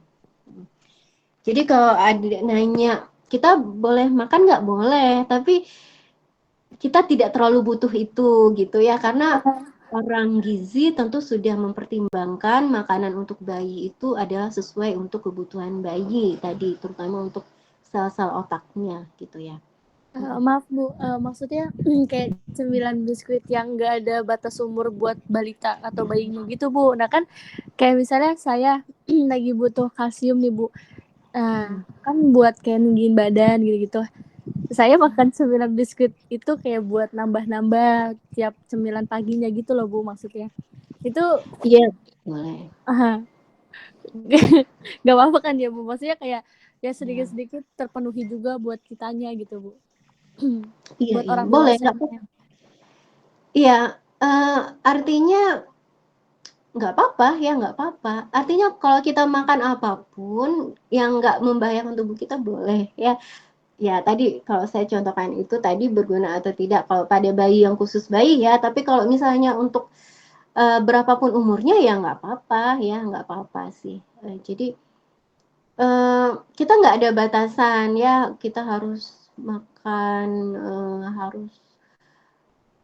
Jadi kalau ada nanya kita boleh makan nggak boleh, tapi kita tidak terlalu butuh itu gitu ya, karena orang gizi tentu sudah mempertimbangkan makanan untuk bayi itu adalah sesuai untuk kebutuhan bayi tadi, terutama untuk sel-sel otaknya gitu ya. Maaf Bu, maksudnya kayak cemilan biskuit yang nggak ada batas umur buat balita atau bayinya gitu Bu. Nah kan kayak misalnya saya lagi butuh kalsium nih Bu. Nah kan buat kayak ninggiin badan gitu-gitu. Saya makan cemilan biskuit itu kayak buat nambah-nambah tiap cemilan paginya gitu loh Bu maksudnya. Itu Iya, boleh. nggak apa-apa kan ya Bu? Maksudnya kayak ya Ya. sedikit-sedikit terpenuhi juga buat kitanya gitu Bu. Iya, Buat iya, orang boleh. dewasanya. Iya, artinya nggak apa-apa ya, nggak apa-apa. Artinya kalau kita makan apapun yang nggak membahayakan tubuh kita boleh ya. Ya tadi kalau saya contohkan itu tadi berguna atau tidak kalau pada bayi yang khusus bayi ya. Tapi kalau misalnya untuk berapapun umurnya ya nggak apa-apa ya, nggak apa-apa sih. Jadi kita nggak ada batasan ya. Kita harus makan harus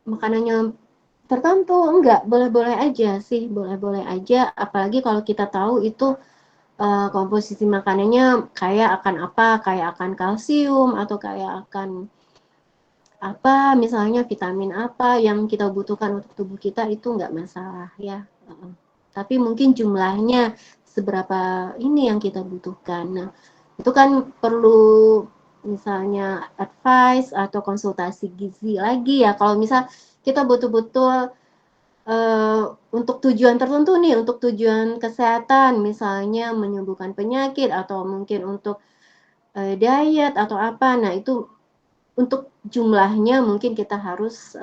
makanannya tertentu enggak boleh-boleh aja sih boleh-boleh aja apalagi kalau kita tahu itu komposisi makanannya kaya akan apa kaya akan kalsium atau kaya akan apa, misalnya vitamin apa yang kita butuhkan untuk tubuh kita itu nggak masalah ya. Tapi mungkin jumlahnya seberapa ini yang kita butuhkan. Nah, itu kan perlu misalnya advice atau konsultasi gizi lagi ya. Kalau misal kita betul-betul untuk tujuan tertentu nih, untuk tujuan kesehatan, misalnya menyembuhkan penyakit atau mungkin untuk diet atau apa. Nah, itu untuk jumlahnya mungkin kita harus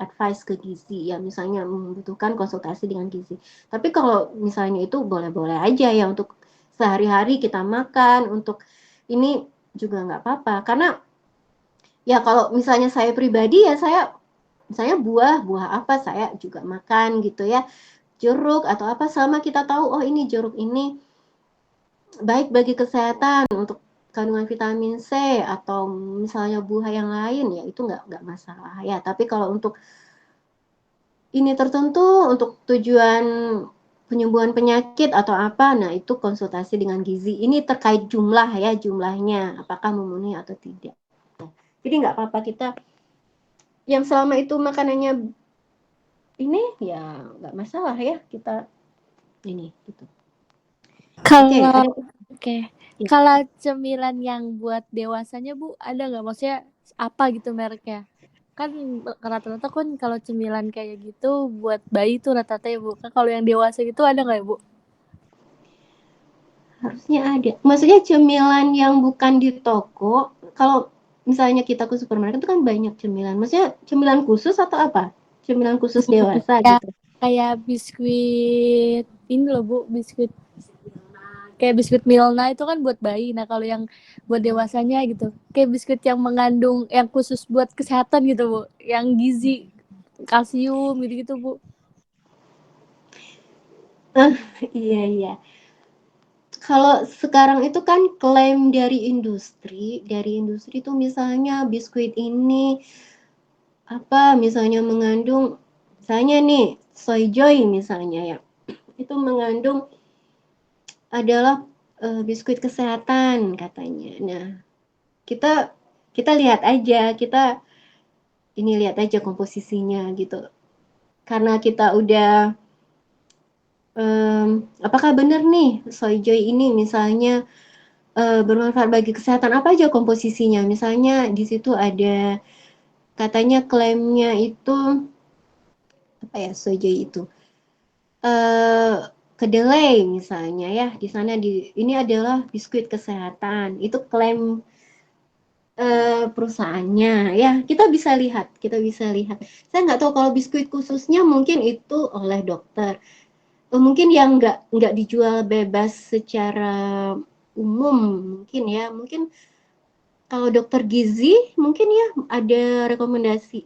advice ke gizi ya, misalnya membutuhkan konsultasi dengan gizi. Tapi kalau misalnya itu boleh-boleh aja ya untuk sehari-hari kita makan, untuk ini juga nggak apa-apa. Karena ya kalau misalnya saya pribadi ya saya buah apa saya juga makan gitu ya. Jeruk atau apa sama kita tahu oh ini jeruk ini baik bagi kesehatan untuk kandungan vitamin C atau misalnya buah yang lain ya itu nggak masalah ya. Tapi kalau untuk ini tertentu untuk tujuan penyembuhan penyakit atau apa, nah itu konsultasi dengan gizi. Ini terkait jumlah ya, jumlahnya apakah memenuhi atau tidak. Jadi nggak apa-apa kita yang selama itu makanannya ini ya nggak masalah ya kita ini gitu. Oke, Kalau ada oke. ya. Kalau cemilan yang buat dewasanya Bu, ada nggak? Maksudnya apa gitu mereknya? Kan rata-rata kan kalau cemilan kayak gitu buat bayi tuh rata-rata ya Bu. Kan kalau yang dewasa gitu ada nggak ya Bu? Harusnya ada. Maksudnya cemilan yang bukan di toko, kalau misalnya kita ke supermarket itu kan banyak cemilan. Maksudnya cemilan khusus atau apa? Cemilan khusus dewasa Ya gitu. kayak biskuit ini loh Bu, biskuit kayak biskuit Milna itu kan buat bayi. Nah kalau yang buat dewasanya gitu, kayak biskuit yang mengandung yang khusus buat kesehatan gitu Bu, yang gizi, kalsium gitu-gitu Bu. Iya, iya. Kalau sekarang itu kan klaim dari industri itu misalnya biskuit ini apa misalnya mengandung misalnya nih Soy Joy misalnya ya. Itu mengandung adalah biskuit kesehatan katanya. Nah, kita kita lihat aja, kita ini lihat aja komposisinya gitu. Karena kita udah apakah benar nih Soy Joy ini misalnya bermanfaat bagi kesehatan apa aja komposisinya? Misalnya di situ ada katanya klaimnya itu apa ya Soy Joy itu kedelai misalnya ya di sana ini adalah biskuit kesehatan itu klaim perusahaannya ya kita bisa lihat saya nggak tahu kalau biskuit khususnya mungkin itu oleh dokter mungkin yang nggak dijual bebas secara umum mungkin ya mungkin kalau dokter gizi mungkin ya ada rekomendasi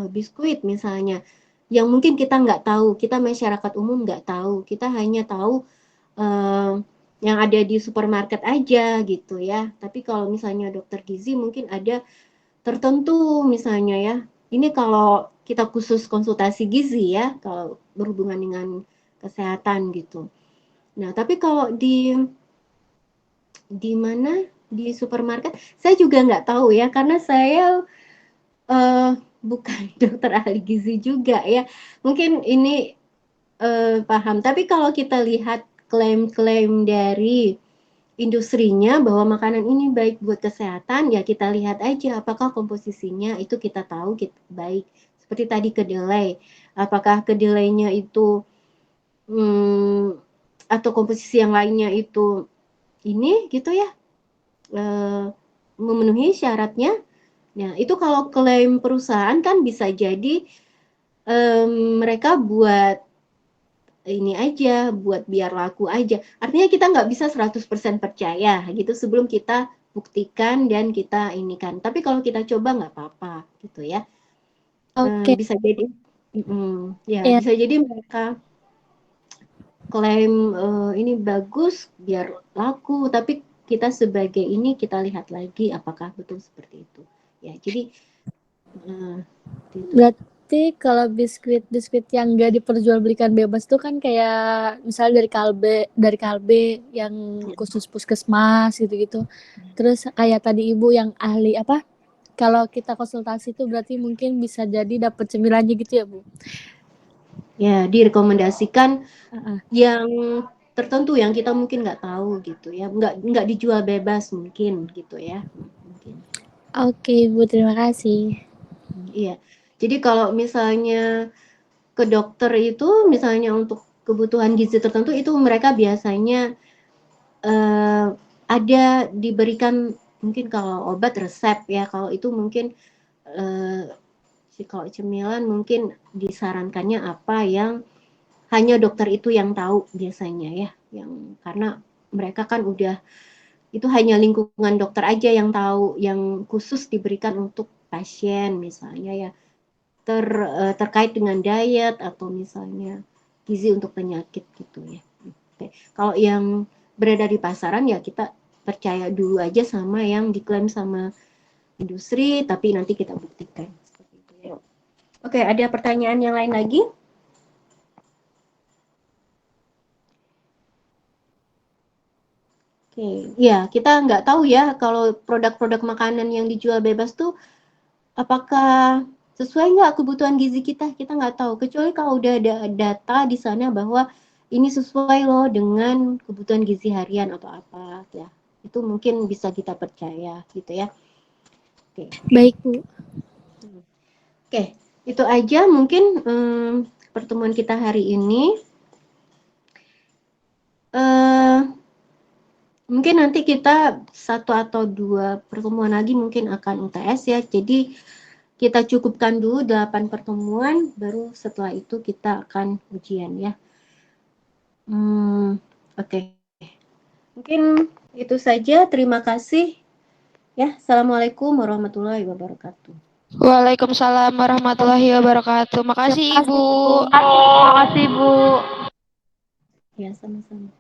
biskuit misalnya yang mungkin kita nggak tahu kita masyarakat umum nggak tahu kita hanya tahu eh, yang ada di supermarket aja gitu ya tapi kalau misalnya dokter gizi mungkin ada tertentu misalnya ya. Ini kalau kita khusus konsultasi gizi ya, kalau berhubungan dengan kesehatan gitu. Nah, tapi kalau di mana di supermarket, saya juga nggak tahu ya, karena saya uh, bukan dokter ahli gizi juga ya. Mungkin ini paham. Tapi kalau kita lihat klaim-klaim dari industrinya bahwa makanan ini baik buat kesehatan, ya kita lihat aja apakah komposisinya itu kita tahu baik. Seperti tadi kedelai, apakah kedelainya itu hmm, atau komposisi yang lainnya itu ini gitu ya eh, memenuhi syaratnya. Nah itu kalau klaim perusahaan kan bisa jadi mereka buat ini aja buat biar laku aja. Artinya kita nggak bisa 100% percaya gitu sebelum kita buktikan dan kita ini kan. Tapi kalau kita coba nggak apa-apa gitu ya. Oke, Bisa jadi ya ya. bisa jadi mereka klaim ini bagus biar laku tapi kita sebagai ini kita lihat lagi apakah betul seperti itu. Ya, jadi itu. Berarti kalau biskuit-biskuit yang nggak diperjualbelikan bebas tuh kan kayak misalnya dari Kalbe yang khusus puskesmas gitu-gitu. Terus kayak tadi ibu yang ahli apa? kalau kita konsultasi itu berarti mungkin bisa jadi dapat cemilannya gitu ya Bu? Ya, direkomendasikan Uh-uh. yang tertentu yang kita mungkin nggak tahu gitu ya, nggak dijual bebas mungkin gitu ya. Mungkin. Oke Bu, terima kasih. Iya. Jadi kalau misalnya ke dokter itu, misalnya untuk kebutuhan gizi tertentu itu mereka biasanya ada diberikan mungkin kalau obat resep ya, kalau itu mungkin kalau cemilan mungkin disarankannya apa yang hanya dokter itu yang tahu biasanya ya, yang karena mereka kan udah itu hanya lingkungan dokter aja yang tahu, yang khusus diberikan untuk pasien misalnya ya, terkait dengan diet atau misalnya gizi untuk penyakit gitu ya. Oke. Kalau yang beredar di pasaran ya kita percaya dulu aja sama yang diklaim sama industri, tapi nanti kita buktikan. Seperti itu ya. Oke, ada pertanyaan yang lain lagi? Oke, ya kita nggak tahu ya kalau produk-produk makanan yang dijual bebas tuh apakah sesuai nggak kebutuhan gizi kita? Kita nggak tahu. Kecuali kalau udah ada data di sana bahwa ini sesuai loh dengan kebutuhan gizi harian atau apa ya. Itu mungkin bisa kita percaya gitu ya. Oke. Baik Bu. Oke, itu aja mungkin pertemuan kita hari ini. Mungkin nanti kita 1 atau 2 pertemuan lagi mungkin akan UTS ya. Jadi kita cukupkan dulu 8 pertemuan, baru setelah itu kita akan ujian ya. Oke. Mungkin itu saja. Terima kasih. Ya, Assalamualaikum warahmatullahi wabarakatuh. Waalaikumsalam warahmatullahi wabarakatuh. Terima Makasih kasih Ibu. Bu. Makasih Bu. Ya, sama-sama.